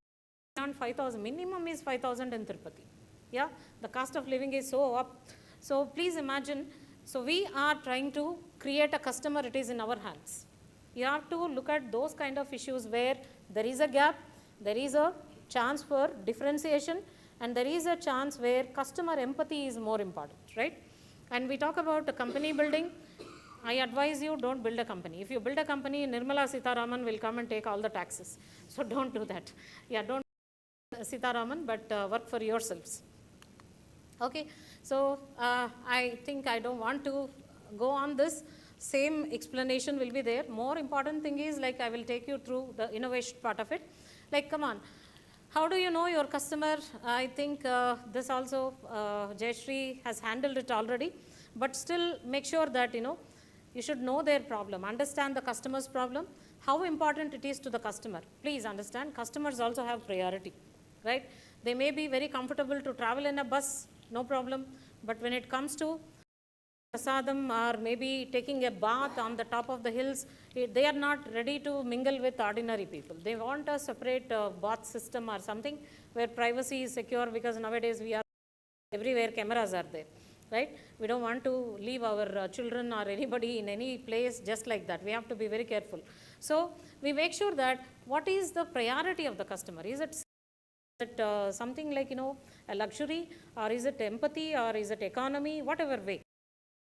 around 5,000. Minimum is 5,000 in Tirupati. Yeah, the cost of living is so up. So please imagine. So we are trying to create a customer. It is in our hands. You have to look at those kind of issues where there is a gap, there is a chance for differentiation, and there is a chance where customer empathy is more important, right? And we talk about the company building. I advise you, don't build a company. If you build a company, Nirmala Sitharaman will come and take all the taxes. So don't do that. Yeah, don't Sitharaman, but work for yourselves. Okay, so I think I don't want to go on this. Same explanation will be there. More important thing is, like, I will take you through the innovation part of it. Like, come on, how do you know your customer? I think this also Jayashree has handled it already, but still make sure that, you know, you should know their problem, understand the customer's problem, how important it is to the customer. Please understand, customers also have priority, right? They may be very comfortable to travel in a bus, no problem, but when it comes to prasadam or maybe taking a bath on the top of the hills, they are not ready to mingle with ordinary people. They want a separate bath system or something where privacy is secure, because nowadays we are everywhere, cameras are there, right? We don't want to leave our children or anybody in any place just like that. We have to be very careful. So we make sure that what is the priority of the customer? Is it something like, you know, a luxury, or is it empathy, or is it economy? Whatever way,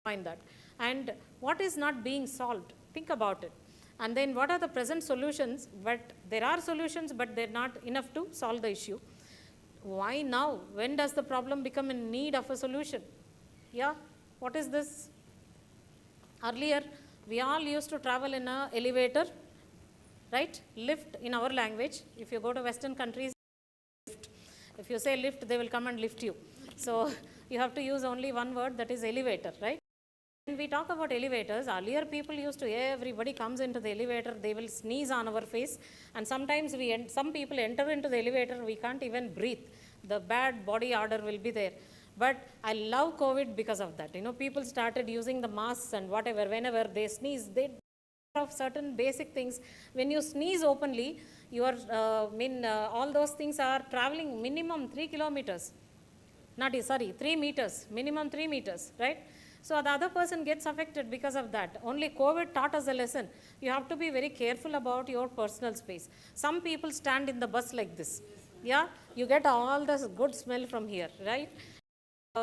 find that. And what is not being solved? Think about it. And then what are the present solutions? But there are solutions, but they're not enough to solve the issue. Why now? When does the problem become in need of a solution? Yeah, what is this? Earlier, we all used to travel in an elevator, right? Lift in our language. If you go to Western countries, lift. If you say lift, they will come and lift you. So you have to use only one word, that is elevator, right? When we talk about elevators, earlier people used to, everybody comes into the elevator, they will sneeze on our face, and sometimes some people enter into the elevator, we can't even breathe. The bad body odor will be there. But I love COVID because of that. You know, people started using the masks and whatever, whenever they sneeze, they of certain basic things. When you sneeze openly, you are, all those things are traveling minimum 3 kilometers. 3 meters, minimum 3 meters, right? So the other person gets affected because of that. Only COVID taught us a lesson. You have to be very careful about your personal space. Some people stand in the bus like this. Yeah, you get all this good smell from here, right?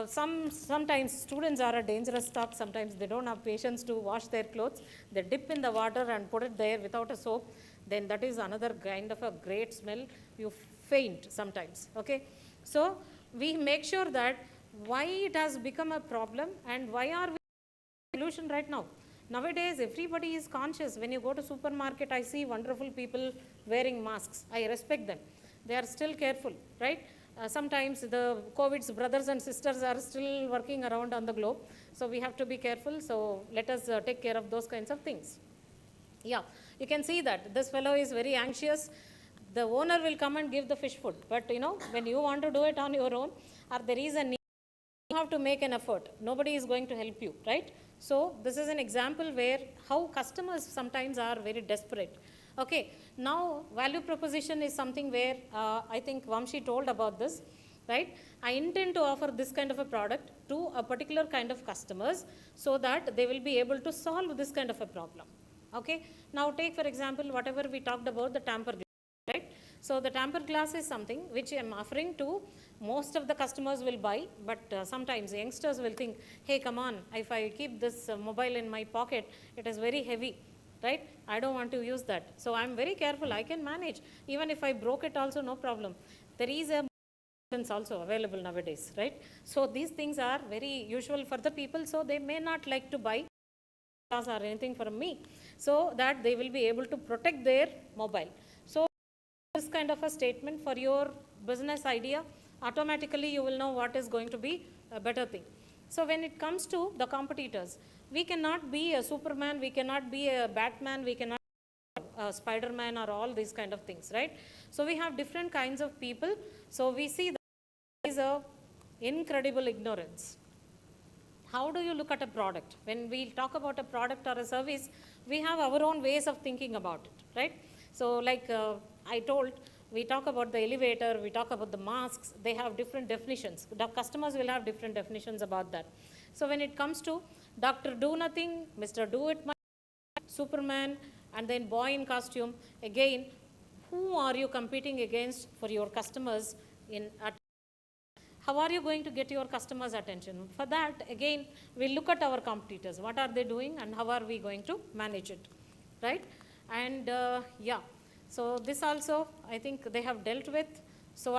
Sometimes students are a dangerous stuff. Sometimes they don't have patience to wash their clothes. They dip in the water and put it there without a soap. Then that is another kind of a great smell. You faint sometimes, okay? So we make sure that why it has become a problem and why are we solution right now. Nowadays, everybody is conscious. When you go to supermarket, I see wonderful people wearing masks. I respect them. They are still careful, right? Sometimes the COVID's brothers and sisters are still working around on the globe. So we have to be careful. So let us take care of those kinds of things. Yeah, you can see that this fellow is very anxious. The owner will come and give the fish food. But you know, when you want to do it on your own, or there is a need, you have to make an effort. Nobody is going to help you, right? So this is an example where how customers sometimes are very desperate. Okay, now value proposition is something where I think Vamshi told about this, right? I intend to offer this kind of a product to a particular kind of customers so that they will be able to solve this kind of a problem. Okay, now take for example whatever we talked about, the tamper glass, right? So the tamper glass is something which I am offering to most of the customers will buy, but sometimes youngsters will think, hey, come on, if I keep this mobile in my pocket, it is very heavy. Right? I don't want to use that. So I'm very careful. I can manage. Even if I broke it also, no problem. There is a also available nowadays, right? So these things are very usual for the people. So they may not like to buy or anything from me. So that they will be able to protect their mobile. So this kind of a statement for your business idea, automatically you will know what is going to be a better thing. So when it comes to the competitors, we cannot be a Superman, we cannot be a Batman, we cannot Spider-Man or all these kind of things, right? So we have different kinds of people. So we see that there is a incredible ignorance. How do you look at a product? When we talk about a product or a service, we have our own ways of thinking about it, right? So like I told, we talk about the elevator, we talk about the masks, they have different definitions. The customers will have different definitions about that. So when it comes to Dr. Do Nothing, Mr. Do It, Superman, and then boy in costume, again, who are you competing against for your customers at how are you going to get your customers' attention? For that, again, we look at our competitors. What are they doing and how are we going to manage it, right? And yeah, so this also, I think they have dealt with. So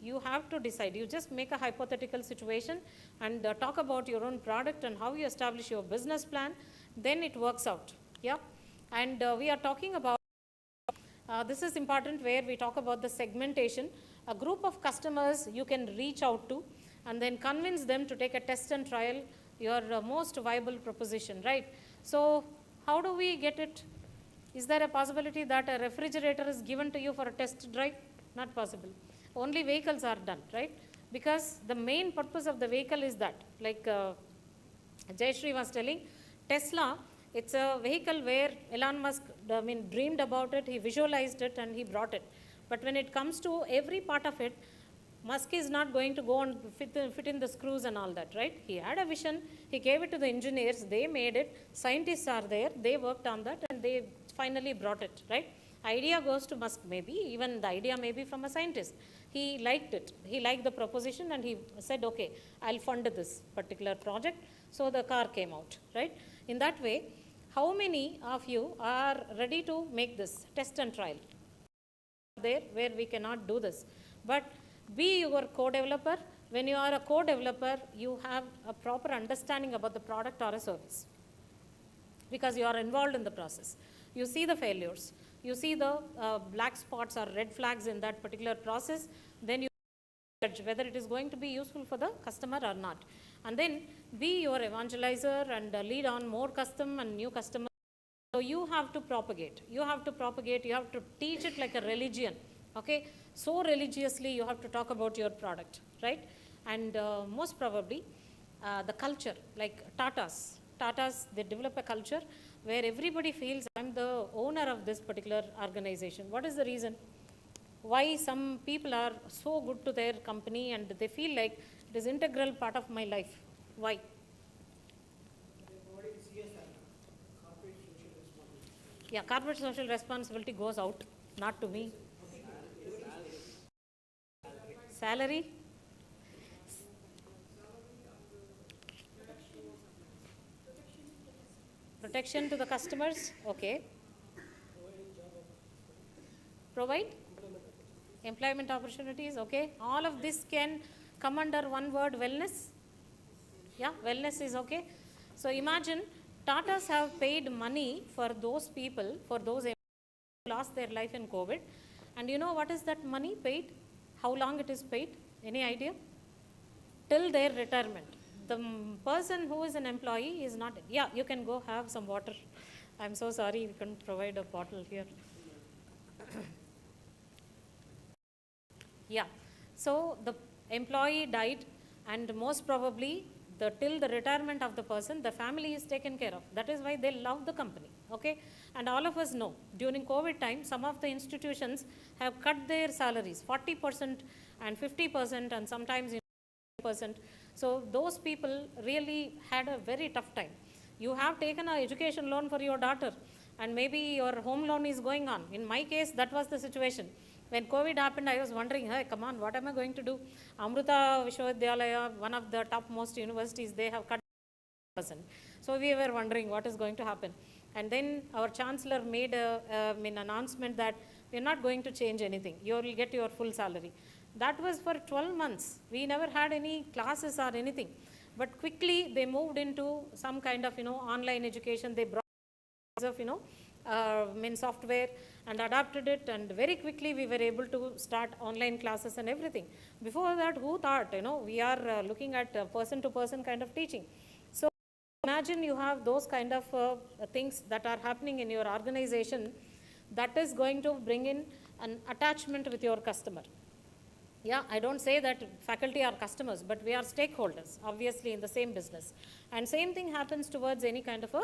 you have to decide. You just make a hypothetical situation and talk about your own product and how you establish your business plan. Then it works out, yeah? And we are talking about, this is important where we talk about the segmentation. A group of customers you can reach out to and then convince them to take a test and trial your most viable proposition, right? So how do we get it? Is there a possibility that a refrigerator is given to you for a test drive? Not possible. Only vehicles are done, right? Because the main purpose of the vehicle is that, like Jayashree was telling, Tesla, it's a vehicle where Elon Musk dreamed about it, he visualized it and he brought it. But when it comes to every part of it, Musk is not going to go and fit in the screws and all that, right? He had a vision, he gave it to the engineers, they made it, scientists are there, they worked on that and they finally brought it, right? Idea goes to Musk maybe, even the idea may be from a scientist. He liked it, he liked the proposition and he said, okay, I'll fund this particular project. So the car came out, right? In that way, how many of you are ready to make this test and trial? There where we cannot do this, but be your co-developer. When you are a co-developer, you have a proper understanding about the product or a service because you are involved in the process. You see the failures, you see the black spots or red flags in that particular process, then you judge whether it is going to be useful for the customer or not. And then be your evangelizer and lead on more custom and new customers. So you have to propagate, you have to teach it like a religion, okay? So religiously you have to talk about your product, right? And most probably the culture, like Tatas, they develop a culture where everybody feels I'm the owner of this particular organization. What is the reason? Why some people are so good to their company and they feel like it is integral part of my life? Why? Yeah, corporate social responsibility goes out, not to me. Salary? Protection to the customers, okay. Provide? Employment opportunities, okay. All of this can come under one word, wellness. Yeah, wellness is okay. So imagine Tatas have paid money for those people, for those who lost their life in COVID. And you know what is that money paid? How long it is paid? Any idea? Till their retirement. The person who is an employee is not, yeah, you can go have some water. I'm so sorry we couldn't provide a bottle here. Yeah, so the employee died and most probably till the retirement of the person, the family is taken care of. That is why they love the company, okay? And all of us know, during COVID time, some of the institutions have cut their salaries, 40% and 50% and sometimes 50%. So those people really had a very tough time. You have taken an education loan for your daughter and maybe your home loan is going on. In my case, that was the situation. When COVID happened, I was wondering, hey, come on, what am I going to do? Amrita Vishwavidyalaya, one of the topmost universities, they have cut 50%. So we were wondering what is going to happen. And then our chancellor made an announcement that we are not going to change anything. You will get your full salary. That was for 12 months. We never had any classes or anything. But quickly they moved into some kind of, online education. They brought of, software and adapted it, and very quickly we were able to start online classes and everything. Before that, who thought, we are looking at person-to-person kind of teaching. So imagine you have those kind of things that are happening in your organization that is going to bring in an attachment with your customer. Yeah, I don't say that faculty are customers, but we are stakeholders, obviously, in the same business. And same thing happens towards any kind of a,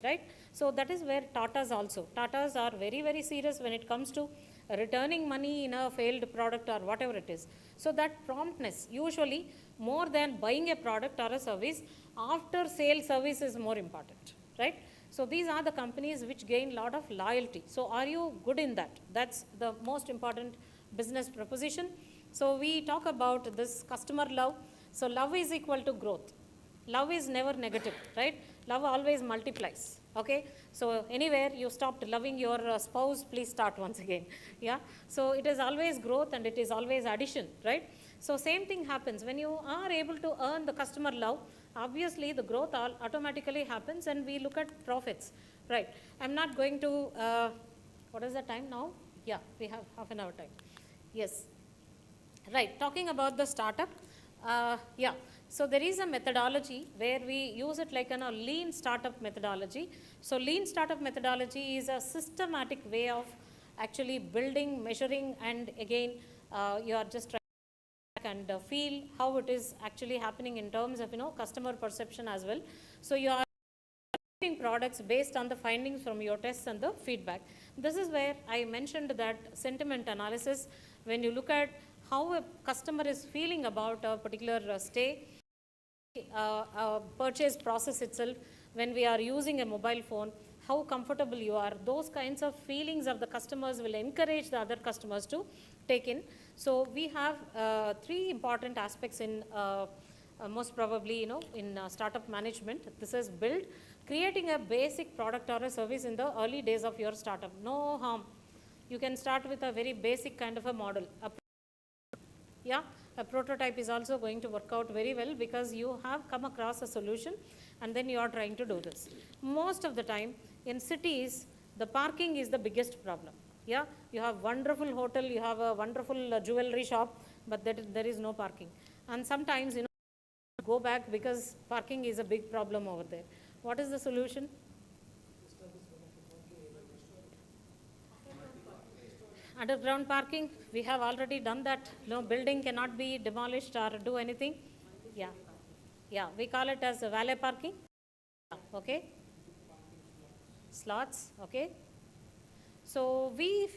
right? So that is where Tatas also. Tatas are very, very serious when it comes to returning money in a failed product or whatever it is. So that promptness, usually more than buying a product or a service, after sale service is more important, right? So these are the companies which gain a lot of loyalty. So are you good in that? That's the most important business proposition. So we talk about this customer love. So love is equal to growth. Love is never negative, right? Love always multiplies, okay? So anywhere you stopped loving your spouse, please start once again, yeah? So it is always growth and it is always addition, right? So same thing happens when you are able to earn the customer love, obviously the growth automatically happens, and we look at profits, right? I'm not going to, what is the time now? Yeah, we have half an hour time. Yes, right, talking about the startup, yeah, so there is a methodology where we use it like a lean startup methodology. So lean startup methodology is a systematic way of actually building, measuring, and again, you are just trying and feel how it is actually happening in terms of, customer perception as well. So you are products based on the findings from your tests and the feedback. This is where I mentioned that sentiment analysis. When you look at how a customer is feeling about a particular stay, purchase process itself, when we are using a mobile phone, how comfortable you are, those kinds of feelings of the customers will encourage the other customers to take in. So we have three important aspects in most probably, in startup management. This is build, creating a basic product or a service in the early days of your startup. No harm. You can start with a very basic kind of a model. Yeah, a prototype is also going to work out very well because you have come across a solution and then you are trying to do this. Most of the time in cities, the parking is the biggest problem. Yeah, you have wonderful hotel, you have a wonderful jewelry shop, but there is no parking. And sometimes, go back because parking is a big problem over there. What is the solution? Underground parking, we have already done that. No building cannot be demolished or do anything. Yeah, yeah, we call it as valet parking. Okay, slots. Okay, so we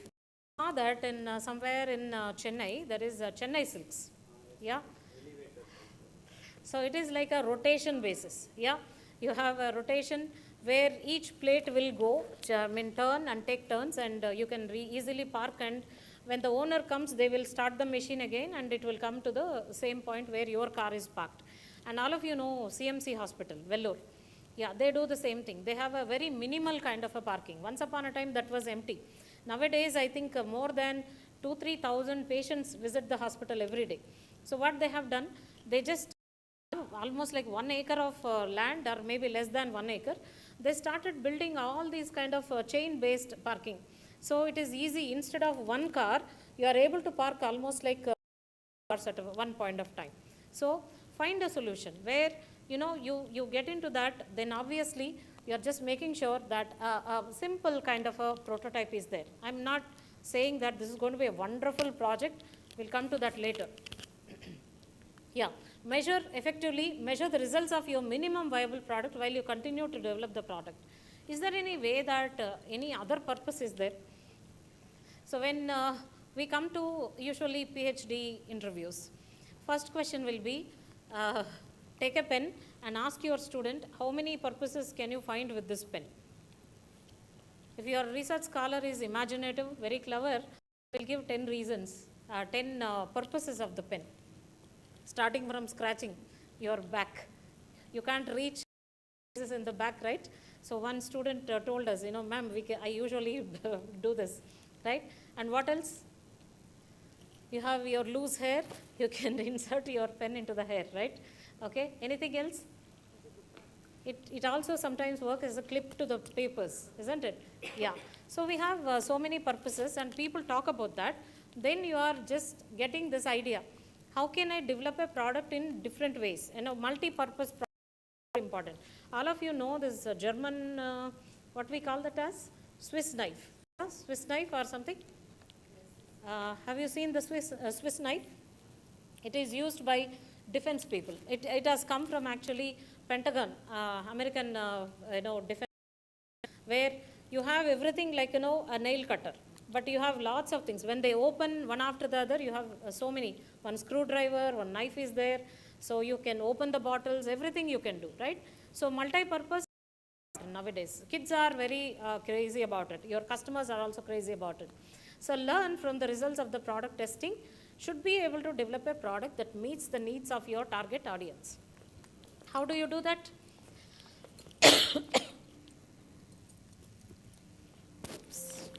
saw that in somewhere in Chennai, there is Chennai Silks. Yeah, so it is like a rotation basis. Yeah, you have a rotation where each plate will go, turn and take turns, and you can easily park, and when the owner comes, they will start the machine again and it will come to the same point where your car is parked. And all of you know CMC Hospital, Vellore. Yeah, they do the same thing. They have a very minimal kind of a parking. Once upon a time that was empty. Nowadays, I think more than 2,000-3,000 patients visit the hospital every day. So what they have done, they just almost like 1 acre of land or maybe less than 1 acre. They started building all these kind of chain-based parking. So it is easy. Instead of one car, you are able to park almost like cars at one point of time. So find a solution where you get into that. Then obviously you are just making sure that a simple kind of a prototype is there. I'm not saying that this is going to be a wonderful project. We'll come to that later. Yeah, measure effectively, measure the results of your minimum viable product while you continue to develop the product. Is there any way that any other purpose is there? So when we come to usually PhD interviews, first question will be, take a pen and ask your student, how many purposes can you find with this pen? If your research scholar is imaginative, very clever, will give 10 reasons, 10 purposes of the pen. Starting from scratching your back. You can't reach this in the back, right? So one student told us, ma'am, I usually do this, right? And what else? You have your loose hair, you can insert your pen into the hair, right? Okay, anything else? It also sometimes works as a clip to the papers, isn't it? Yeah. So we have so many purposes and people talk about that. Then you are just getting this idea. How can I develop a product in different ways? Multi-purpose product is important. All of you know this German, what we call that as? Swiss knife. Swiss knife or something? Have you seen the Swiss knife? It is used by defense people. It has come from actually Pentagon, American, defense, where you have everything like, a nail cutter. But you have lots of things. When they open one after the other, you have so many. One screwdriver, one knife is there. So you can open the bottles, everything you can do, right? So multi-purpose nowadays. Kids are very crazy about it. Your customers are also crazy about it. So learn from the results of the product testing. Should be able to develop a product that meets the needs of your target audience. How do you do that? Oops.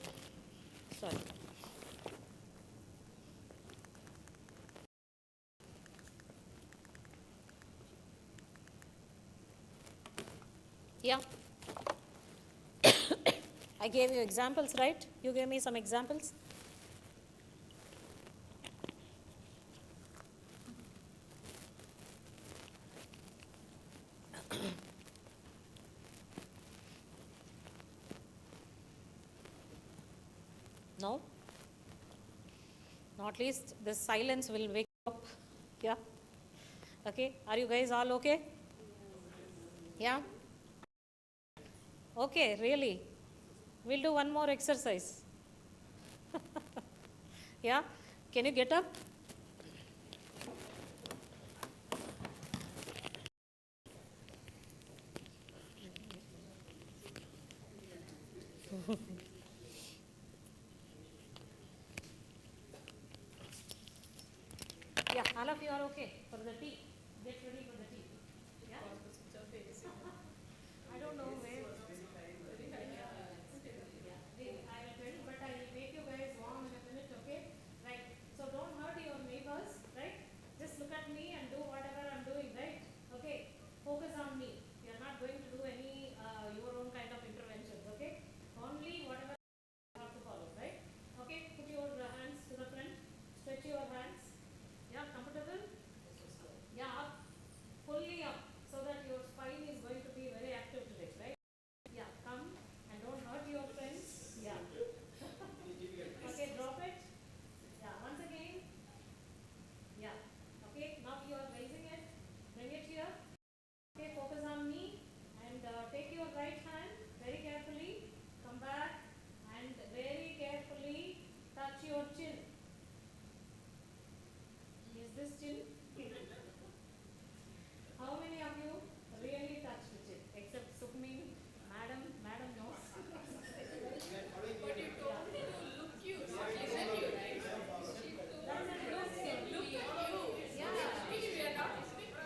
Sorry. Yeah. I gave you examples, right? You gave me some examples. No? Not least this silence will wake you up. Yeah? Okay? Are you guys all okay? Yeah? Okay, really? We'll do one more exercise. Yeah? Can you get up? Yeah, all of you are okay for the tea. Get ready for the tea. Yeah? I don't know where. I will tell you, but I will make you guys warm in a minute, okay? Right. So don't hurt your neighbors, right? Just look at me and do whatever I'm doing, right? Okay. Focus on me. You are not going to do any your own kind of interventions, okay? Only whatever you have to follow, right? Okay. Put your hands to the front. Stretch your hands. Yeah, comfortable? Yeah, up. Fully up, so that your spine is going to be very active today, right? Yeah, come and don't hurt your friends. Yeah. Okay, drop it. Yeah, once again. Yeah. Okay, now you are raising it. Bring it here. Okay, focus on me and take your right hand very carefully. Come back and very carefully touch your chin. Is this chin? How many of you really touched the chin? Except Sukhmin, madam knows. But you told me to look you. She said you, right? She told me to look at you. Yeah. We are not listening.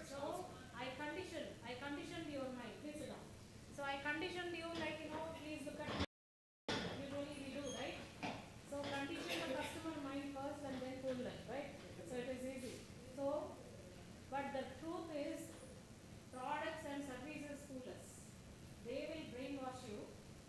So I conditioned your mind. Please sit down. So I conditioned you like, please look at me. Usually we do, right? So condition the customer mind first and then fool them, right? So it is easy. So, but the truth is, products and services fool us. They will brainwash you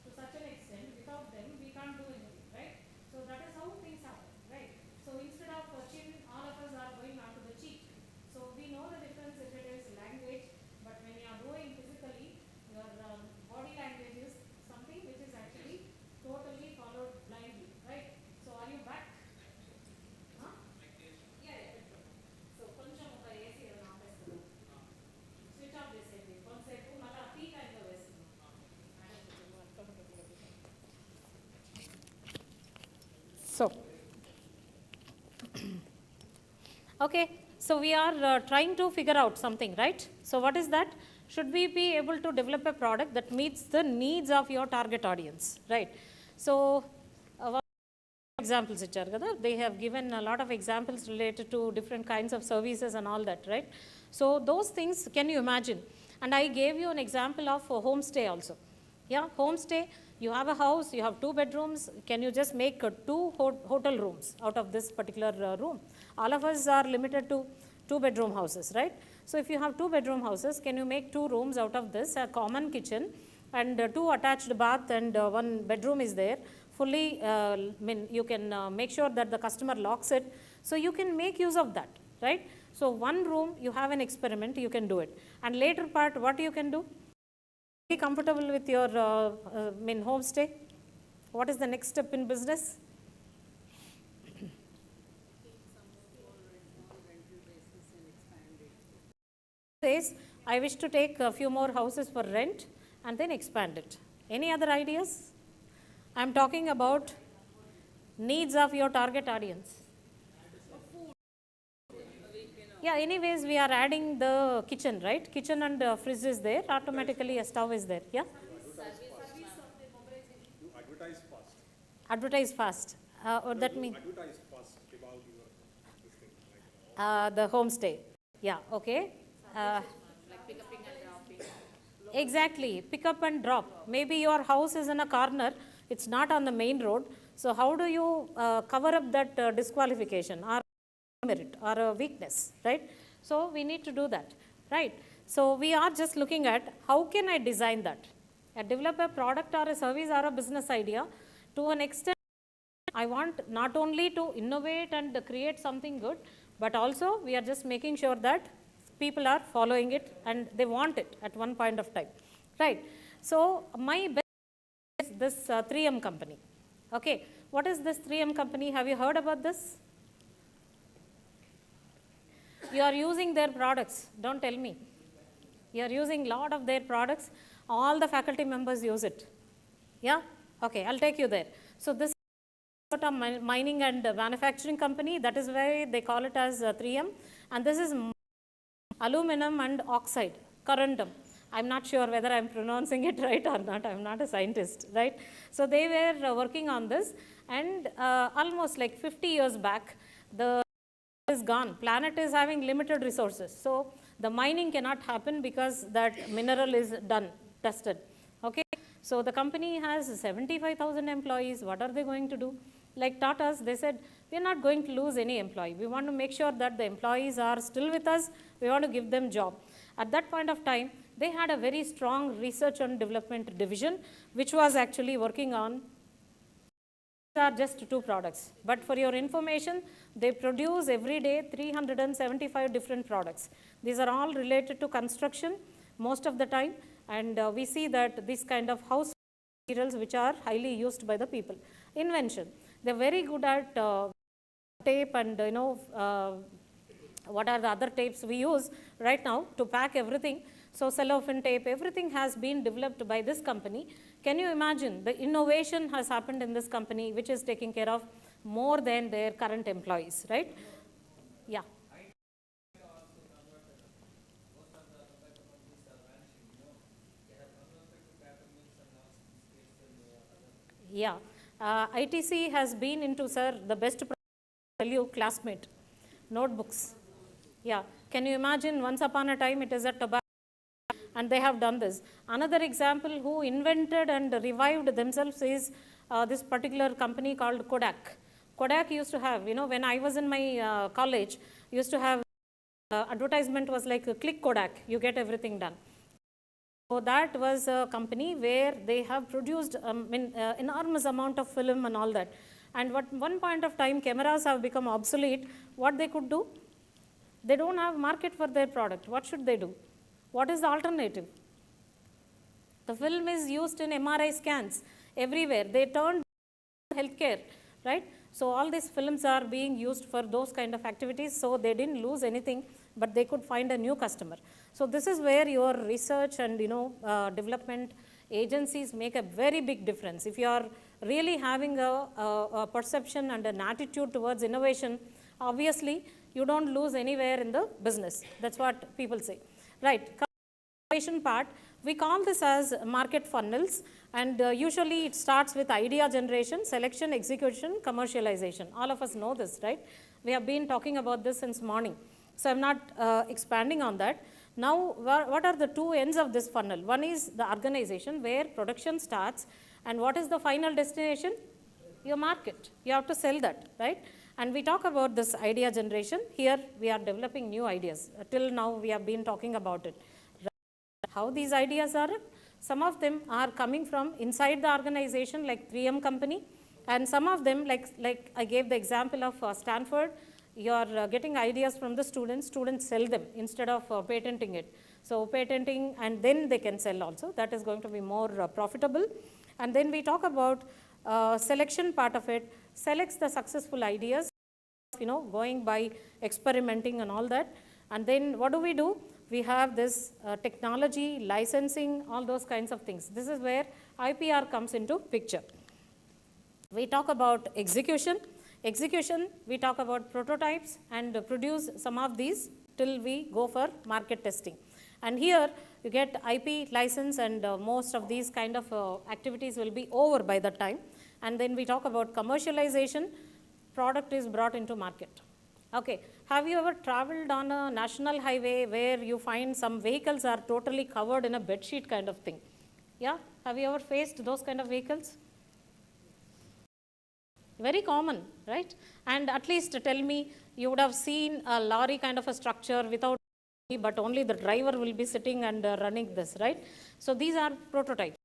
to such an extent. Without them, we can't do anything, right? So that is how things happen, right? So instead of chin, all of us are going onto the cheek. So we know the difference if it is language, but when you are doing physically, your body language is something which is actually totally followed blindly, right? So are you back? Huh? Yeah. So కొంచెం ఒక AC ఏమైనా ఆపేస్తారా? Switch off చేసేయండి. కొంతసేపు మళ్ళీ tea టైంలో వేస్తున్నాం. So, okay, so we are trying to figure out something, right? So what is that? Should we be able to develop a product that meets the needs of your target audience, right? So, examples ఇచ్చారు కదా, they have given a lot of examples related to different kinds of services and all that, right? So those things, can you imagine? And I gave you an example of a homestay also. Yeah, homestay, you have a house, you have 2 bedrooms, can you just make 2 hotel rooms out of this particular room? All of us are limited to 2-bedroom houses, right? So if you have 2-bedroom houses, can you make 2 rooms out of this, a common kitchen and 2 attached bath and 1 bedroom is there, fully, you can make sure that the customer locks it. So you can make use of that, right? So 1 room, you have an experiment, you can do it. And later part, what you can do? Be comfortable with your homestay. What is the next step in business? Says, I wish to take a few more houses for rent and then expand it. Any other ideas? I am talking about needs of your target audience. Yeah, anyways, we are adding the kitchen, right? Kitchen and fridge is there, automatically a stove is there. Yeah? Advertise fast. Advertise fast. Or that means Advertise fast about your this thing. Like, the homestay. Yeah, okay. Exactly, pick up and drop. Maybe your house is in a corner, it's not on the main road. So how do you cover up that disqualification or merit or a weakness, right? So we need to do that, right? So we are just looking at how can I design that? Develop a product or a service or a business idea to an extent. I want not only to innovate and create something good, but also we are just making sure that people are following it and they want it at one point of time, right? So my best is this 3M company. Okay, what is this 3M company? Have you heard about this? You are using their products, don't tell me. You are using a lot of their products, all the faculty members use it. Yeah? Okay, I'll take you there. So this is a mining and manufacturing company, that is why they call it as 3M, and this is aluminum and oxide, corundum. I'm not sure whether I'm pronouncing it right or not, I'm not a scientist, right? So they were working on this, and almost like 50 years back, the is gone. Planet is having limited resources. So the mining cannot happen because that mineral is done, tested. Okay. So the company has 75,000 employees. What are they going to do? Like Tata's, they said, we are not going to lose any employee. We want to make sure that the employees are still with us. We want to give them job. At that point of time, they had a very strong research and development division, which was actually working on are just 2 products. But for your information, they produce every day 375 different products. These are all related to construction most of the time, and we see that these kind of house materials which are highly used by the people. Invention. They're very good at tape and what are the other tapes we use right now to pack everything. So cellophane tape, everything has been developed by this company. Can you imagine the innovation has happened in this company which is taking care of more than their current employees, right? Yeah. Yeah. ITC has been into, sir, the best tell you, classmate, notebooks. Yeah. Can you imagine once upon a time it is a tobacco and they have done this. Another example who invented and revived themselves is this particular company called Kodak. Kodak used to have, when I was in my college, used to have advertisement was like click Kodak, you get everything done. So that was a company where they have produced enormous amount of film and all that. And one point of time cameras have become obsolete. What they could do? They don't have market for their product. What should they do? What is the alternative? The film is used in MRI scans everywhere. They turned healthcare, right? So all these films are being used for those kind of activities. So they didn't lose anything, but they could find a new customer. So this is where your research and development agencies make a very big difference. If you are really having a perception and an attitude towards innovation, obviously you don't lose anywhere in the business. That's what people say. Right, innovation part, we call this as market funnels, and usually it starts with idea generation, selection, execution, commercialization. All of us know this, right? We have been talking about this since morning. So I'm not expanding on that. Now, what are the 2 ends of this funnel? One is the organization where production starts, and what is the final destination? Your market. You have to sell that, right? And we talk about this idea generation. Here we are developing new ideas. Till now we have been talking about it. How these ideas are? Some of them are coming from inside the organization, like 3M company, and some of them, like I gave the example of Stanford, you are getting ideas from the students sell them instead of patenting it. So patenting, and then they can sell also. That is going to be more profitable. And then we talk about selection part of it, selects the successful ideas, going by experimenting and all that. And then what do? We have this technology, licensing, all those kinds of things. This is where IPR comes into picture. We talk about execution. We talk about prototypes and produce some of these till we go for market testing. And here you get IP license, and most of these kind of activities will be over by that time. And then we talk about commercialization, product is brought into market. Okay, have you ever traveled on a national highway where you find some vehicles are totally covered in a bedsheet kind of thing? Yeah, have you ever faced those kind of vehicles? Very common, right? And at least tell me, you would have seen a lorry kind of a structure without, but only the driver will be sitting and running this, right? So these are prototypes.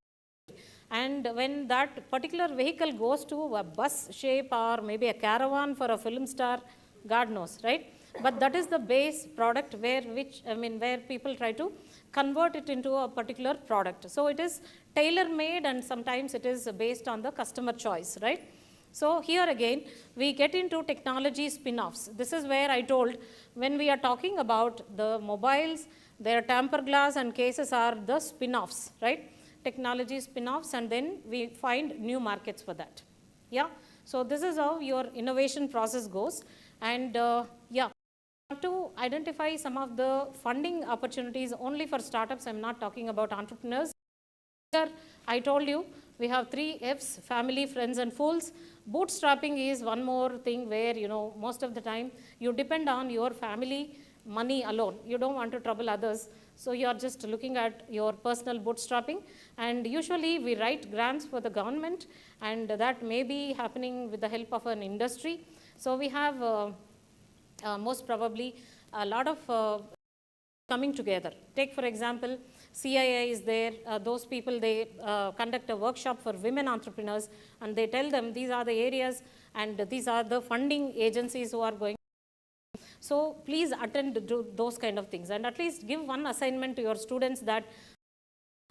And when that particular vehicle goes to a bus shape or maybe a caravan for a film star, God knows, right? But that is the base product where people try to convert it into a particular product. So it is tailor-made, and sometimes it is based on the customer choice, right? So here again, we get into technology spin-offs. This is where I told, when we are talking about the mobiles, their tamper glass and cases are the spin-offs, right? Technology spin-offs, and then we find new markets for that. Yeah, so this is how your innovation process goes. And yeah, to identify some of the funding opportunities only for startups. I'm not talking about entrepreneurs. Here I told you we have 3 F's: family, friends, and fools. Bootstrapping is one more thing where, most of the time you depend on your family money alone. You don't want to trouble others. So you are just looking at your personal bootstrapping. And usually we write grants for the government, and that may be happening with the help of an industry. So we have most probably a lot of coming together. Take for example, CIA is there. Those people, they conduct a workshop for women entrepreneurs, and they tell them these are the areas and these are the funding agencies who are going. So please attend to those kind of things, and at least give one assignment to your students, that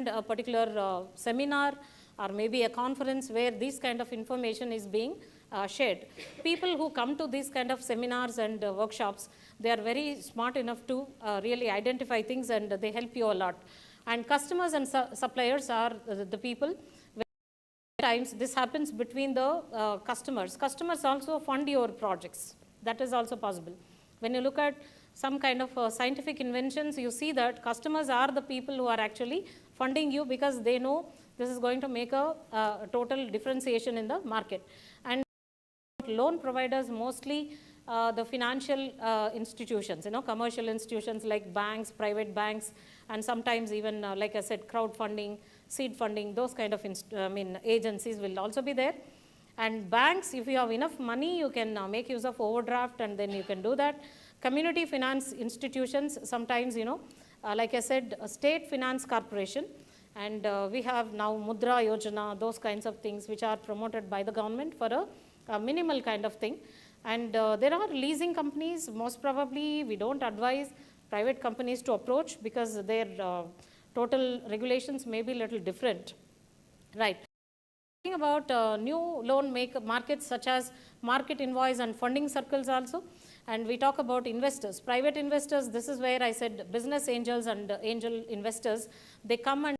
a particular seminar or maybe a conference where this kind of information is being shared. People who come to these kind of seminars and workshops, they are very smart enough to really identify things, and they help you a lot. And customers and suppliers are the people. Times this happens between the customers. Customers also fund your projects. That is also possible. When you look at some kind of scientific inventions, you see that customers are the people who are actually funding you, because they know this is going to make a total differentiation in the market. And loan providers, mostly the financial institutions, commercial institutions like banks, private banks, and sometimes even, like I said, crowdfunding, seed funding, those kind of agencies will also be there. And banks, if you have enough money, you can make use of overdraft, and then you can do that. Community finance institutions, sometimes, like I said, a state finance corporation, and we have now Mudra Yojana, those kinds of things which are promoted by the government for a minimal kind of thing. And there are leasing companies. Most probably we don't advise private companies to approach, because their total regulations may be a little different, right? Talking about new loan markets such as market invoice and funding circles also. And we talk about investors, private investors. This is where I said business angels and angel investors, they come and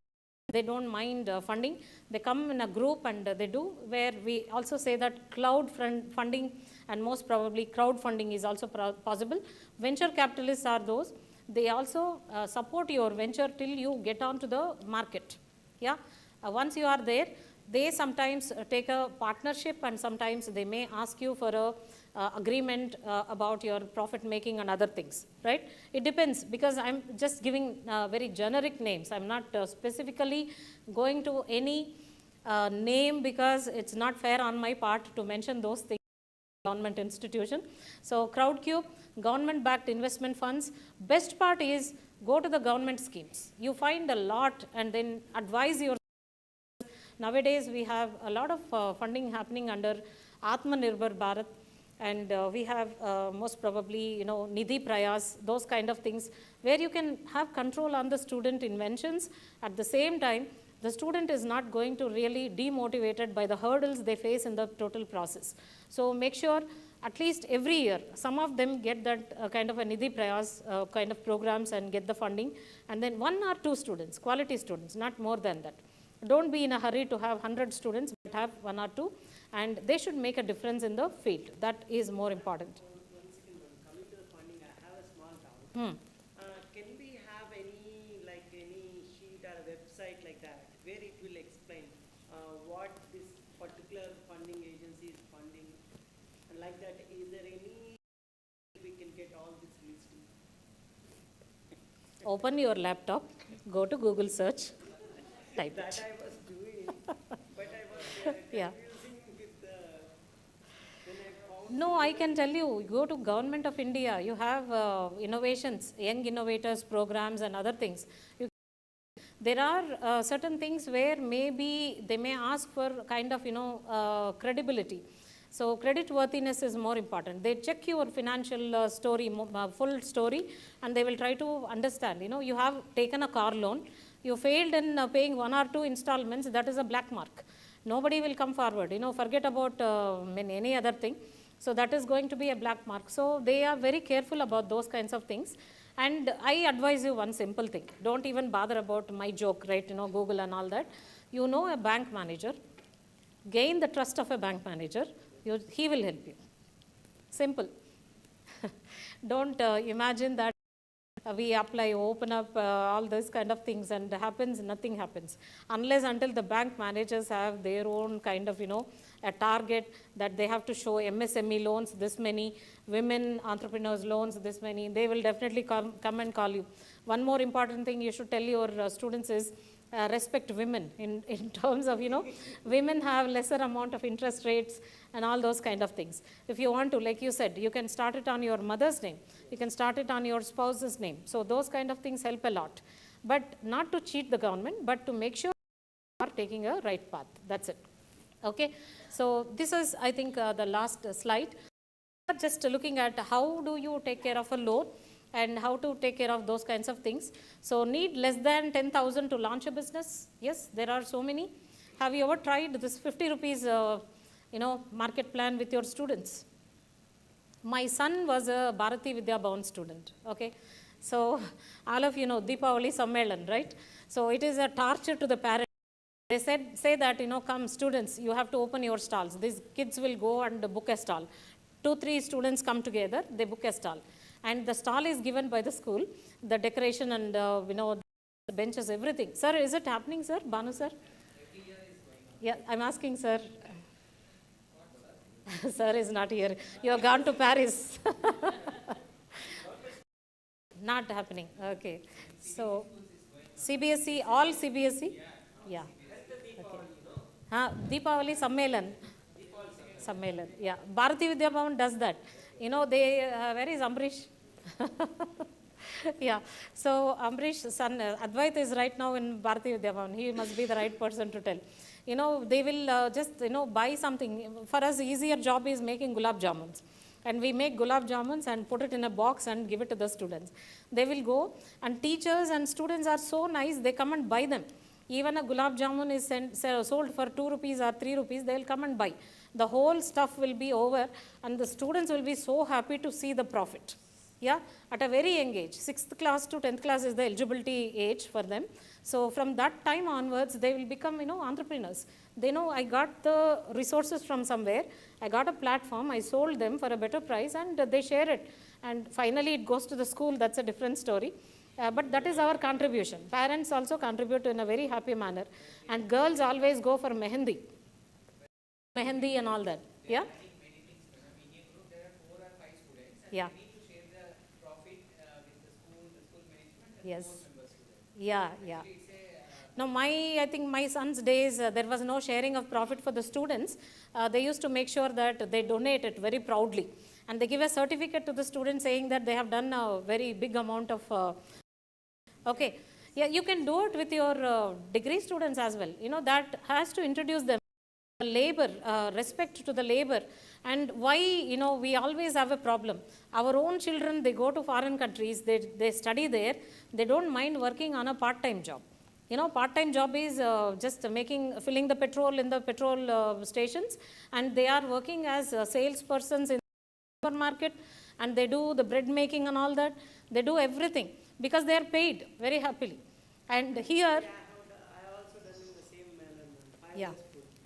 they don't mind funding. They come in a group and they do, where we also say that cloud funding and most probably crowdfunding is also possible. Venture capitalists are those. They also support your venture till you get onto the market. Yeah, once you are there, they sometimes take a partnership, and sometimes they may ask you for a agreement about your profit making and other things, right? It depends, because I'm just giving very generic names. I'm not specifically going to any name, because it's not fair on my part to mention those things. government institution. So CrowdCube, government-backed investment funds. Best part is go to the government schemes. You find a lot and then advise your. Nowadays, we have a lot of funding happening under Atmanirbhar Bharat, and we have most probably, Nidhi Prayas, those kind of things, where you can have control on the student inventions. At the same time, the student is not going to really demotivated by the hurdles they face in the total process. So make sure at least every year, some of them get that kind of a Nidhi Prayas kind of programs and get the funding, and then 1 or 2 students, quality students, not more than that. Don't be in a hurry to have 100 students, but have 1 or 2, and they should make a difference in the field. That is more important. One second, ma'am. Coming to the funding, I have a small doubt. Can we have any sheet or a website like that where it will explain what this particular funding agency is funding, and like that, is there any we can get all this listing? Open your laptop, go to Google search, type That it. I was doing, but I was Yeah. confusing with the, when I found. No, I can tell you, go to Government of India, you have innovations, young innovators programs and other things. There are certain things where maybe they may ask for kind of, credibility. So credit worthiness is more important. They check your financial story, full story, and they will try to understand. You have taken a car loan, you failed in paying 1 or 2 installments, that is a black mark. Nobody will come forward, forget about any other thing. So that is going to be a black mark. So they are very careful about those kinds of things. And I advise you one simple thing. Don't even bother about my joke, right? Google and all that. A bank manager, gain the trust of a bank manager, he will help you. Simple. Don't imagine that we apply, open up all those kind of things and happens, nothing happens. Unless until the bank managers have their own kind of, a target that they have to show MSME loans, this many, women entrepreneurs loans, this many, they will definitely come and call you. One more important thing you should tell your students is respect women in terms of, women have lesser amount of interest rates and all those kind of things. If you want to, like you said, you can start it on your mother's name, you can start it on your spouse's name. So those kind of things help a lot. But not to cheat the government, but to make sure you are taking a right path. That's it. Okay. So this is, I think, the last slide. Just looking at how do you take care of a loan and how to take care of those kinds of things. So need less than 10,000 to launch a business. Yes, there are so many. Have you ever tried this 50 rupees, market plan with your students? My son was a Bharati Vidya Bhavan student. Okay, so all of you know Deepavali Sammelan, right? So it is a torture to the parents. They say that, come students, you have to open your stalls. These kids will go and book a stall. 2-3 students come together, they book a stall. And the stall is given by the school, the decoration and, the benches, everything. Sir, is it happening, sir? Banu, sir? Yeah, I'm asking, sir. Sir is not here. You have gone to Paris. Not happening. Okay. So, CBSE, all CBSE? Yeah. Okay. Deepavali Sammelan. Sammelan. Yeah. Bharati Vidya Bhavan does that. Where is Ambrish? Yeah. So Ambrish's son, Advait is right now in Bharati Vidya Bhavan. He must be the right person to tell. They will just, buy something. For us, easier job is making gulab jamuns. And we make gulab jamuns and put it in a box and give it to the students. They will go, and teachers and students are so nice, they come and buy them. Even a gulab jamun is sold for 2 rupees or 3 rupees, they will come and buy. The whole stuff will be over, and the students will be so happy to see the profit. Yeah, at a very young age, 6th class to 10th class is the eligibility age for them. So from that time onwards, they will become, entrepreneurs. They know I got the resources from somewhere, I got a platform, I sold them for a better price, and they share it. And finally, it goes to the school, that's a different story. But that is our contribution. Parents also contribute in a very happy manner. And girls always go for mehendi. Mehendi and all that. Yeah? Yeah. Yes. Yeah, yeah. Now, I think my son's days, there was no sharing of profit for the students. They used to make sure that they donate it very proudly. And they give a certificate to the students saying that they have done a very big amount of, okay. Yeah, you can do it with your degree students as well. You know, that has to introduce them labor, respect to the labor. And why, you know, we always have a problem. Our own children, they go to foreign countries, they study there, they don't mind working on a part-time job. You know, part-time job is just filling the petrol in the petrol stations, and they are working as salespersons in the supermarket, and they do the bread making and all that. They do everything because they are paid very happily. And here, I also done in the same manner, ma'am. yeah.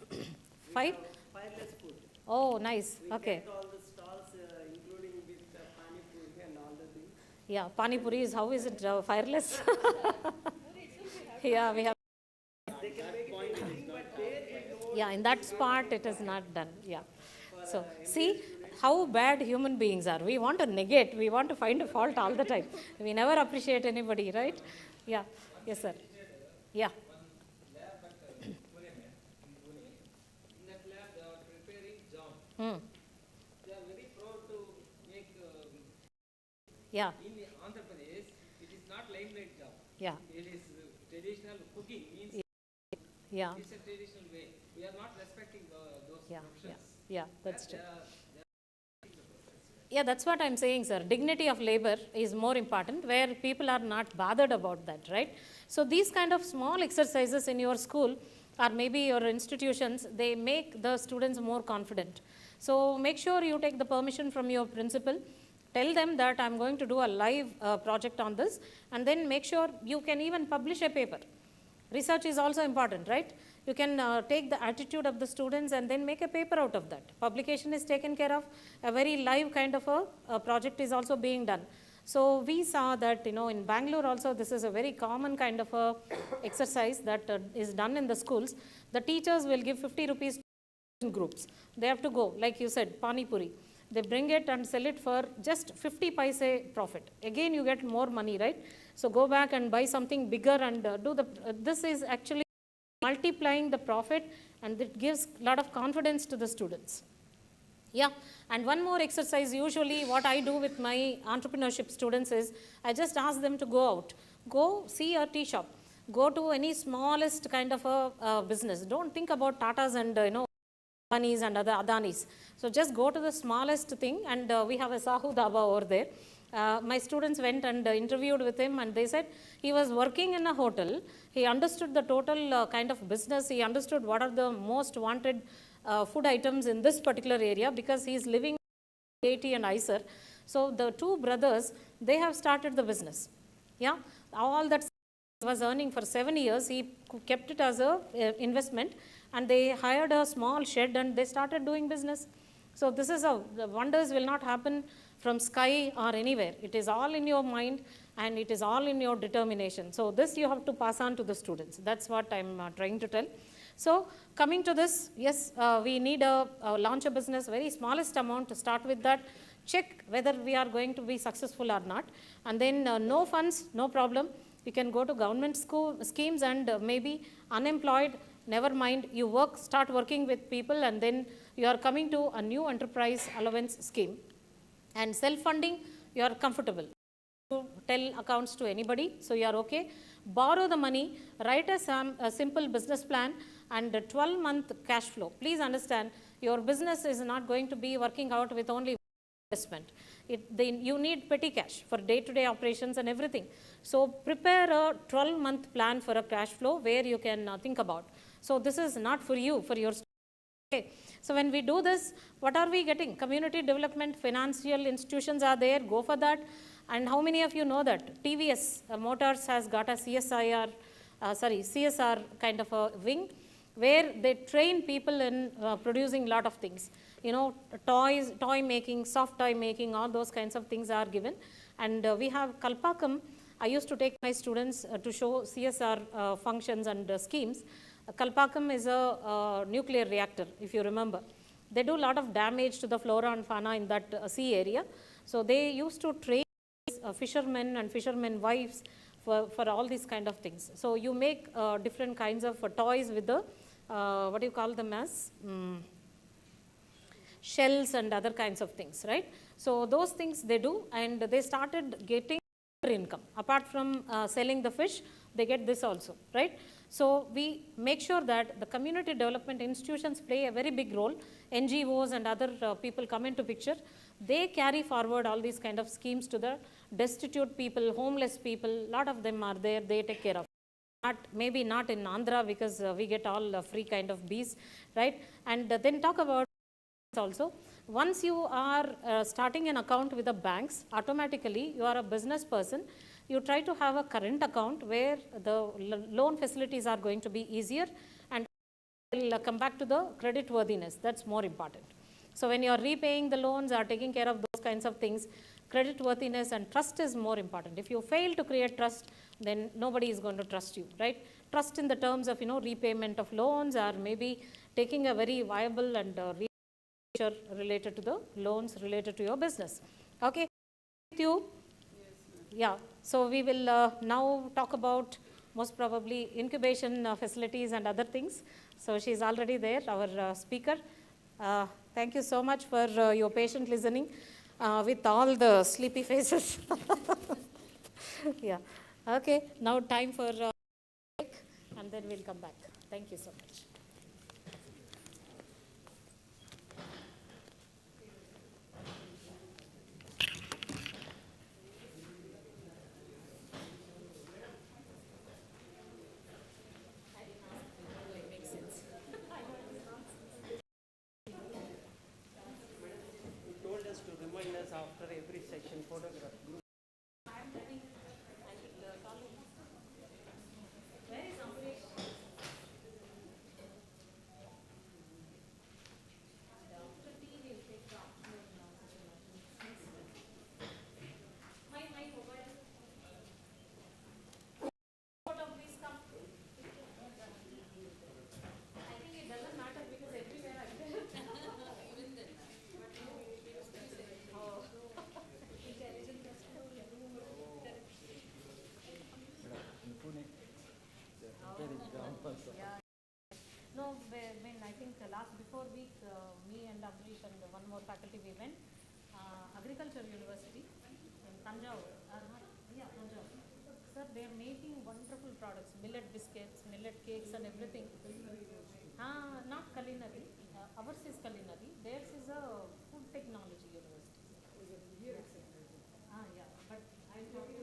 Food. Five? Fireless food. Oh, nice. We Okay. get all the stalls, including with pani puri and all the things. Yeah, pani puri is, how is it fireless? Yeah, we have. They can make it anything, but there we know. Yeah, in that part it is not done. Yeah. So, see how bad human beings are. We want to negate, we want to find a fault all the time. We never appreciate anybody, right? Yeah. Yes, sir. Yeah. In that lab, they are preparing jam. Hmm. They are very proud to make. Yeah. In Andhra Pradesh, it is not limelight job. Yeah. It is traditional cooking. Means Yeah. it's a traditional way. We are not respecting those Yeah. Yeah. professions. Yeah. That's true. They are Yeah, that's what I'm saying, sir. Dignity of labor is more important, where people are not bothered about that, right? So these kind of small exercises in your school or maybe your institutions, they make the students more confident. So make sure you take the permission from your principal. Tell them that I'm going to do a live project on this, and then make sure you can even publish a paper. Research is also important, right? You can take the attitude of the students and then make a paper out of that. Publication is taken care of. A very live kind of a project is also being done. So we saw that, you know, in Bangalore also, this is a very common kind of a exercise that is done in the schools. The teachers will give 50 rupees in groups. They have to go, like you said, pani puri. They bring it and sell it for just 50 paise profit. Again, you get more money, right? So go back and buy something bigger and do the, this is actually multiplying the profit, and it gives a lot of confidence to the students. Yeah, and one more exercise, usually what I do with my entrepreneurship students is, I just ask them to go out, go see a tea shop, go to any smallest kind of a business. Don't think about Tatas and, you know, Anis and other Adanis. So just go to the smallest thing, and we have a Sahu Dhaba over there. My students went and interviewed with him, and they said he was working in a hotel. He understood the total kind of business. He understood what are the most wanted food items in this particular area, because he is living in AT and ISER. So the two brothers, they have started the business. Yeah, all that was earning for 7 years, he kept it as a investment, and they hired a small shed and they started doing business. So this is how the wonders will not happen from sky or anywhere. It is all in your mind, and it is all in your determination. So this you have to pass on to the students. That's what I'm trying to tell. So coming to this, yes, we need a launch a business, very smallest amount to start with that. Check whether we are going to be successful or not. And then no funds, no problem. You can go to government schemes, and maybe unemployed, never mind. You work, start working with people, and then you are coming to a new enterprise allowance scheme. And self-funding, you are comfortable. You tell accounts to anybody, so you are okay. Borrow the money, write a simple business plan, and a 12-month cash flow. Please understand, your business is not going to be working out with only investment. You need petty cash for day-to-day operations and everything. So prepare a 12-month plan for a cash flow where you can think about. So this is not for you, for your. Okay. So when we do this, what are we getting? Community development, financial institutions are there, go for that. And how many of you know that TVS Motors has got a CSR kind of a wing, where they train people in producing lot of things. You know, toys, toy making, soft toy making, all those kinds of things are given. And we have Kalpakam. I used to take my students to show CSR functions and schemes. Kalpakam is a nuclear reactor, if you remember. They do a lot of damage to the flora and fauna in that sea area. So they used to train fishermen and fishermen wives for all these kind of things. So you make different kinds of toys with the, what do you call them as? Shells and other kinds of things, right? So those things they do, and they started getting income. Apart from selling the fish, they get this also, right? So we make sure that the community development institutions play a very big role. NGOs and other people come into picture. They carry forward all these kind of schemes to the destitute people, homeless people. Lot of them are there, they take care of. Maybe not in Andhra, because we get all free kind of bees, right? And then talk about also, once you are starting an account with the banks, automatically you are a business person. You try to have a current account where the loan facilities are going to be easier, and will come back to the credit worthiness. That's more important. So when you are repaying the loans or taking care of those kinds of things, credit worthiness and trust is more important. If you fail to create trust, then nobody is going to trust you, right? Trust in the terms of, repayment of loans, or maybe taking a very viable and related to the loans related to your business. Okay, with you? Yeah, so we will now talk about most probably incubation facilities and other things. So she's already there, our speaker. Thank you so much for your patient listening with all the sleepy faces. Yeah, okay, now time for break, and then we'll come back. Thank you so much. You told us to remind us after every session photograph. No, when I think before week, me and Amrish and one more faculty, we went Agriculture University in Tanjavur. Tanjavur. Sir, they are making wonderful products, millet biscuits, millet cakes and everything. Not culinary, ours is culinary, theirs is a food technology university. Yeah, but I'm talking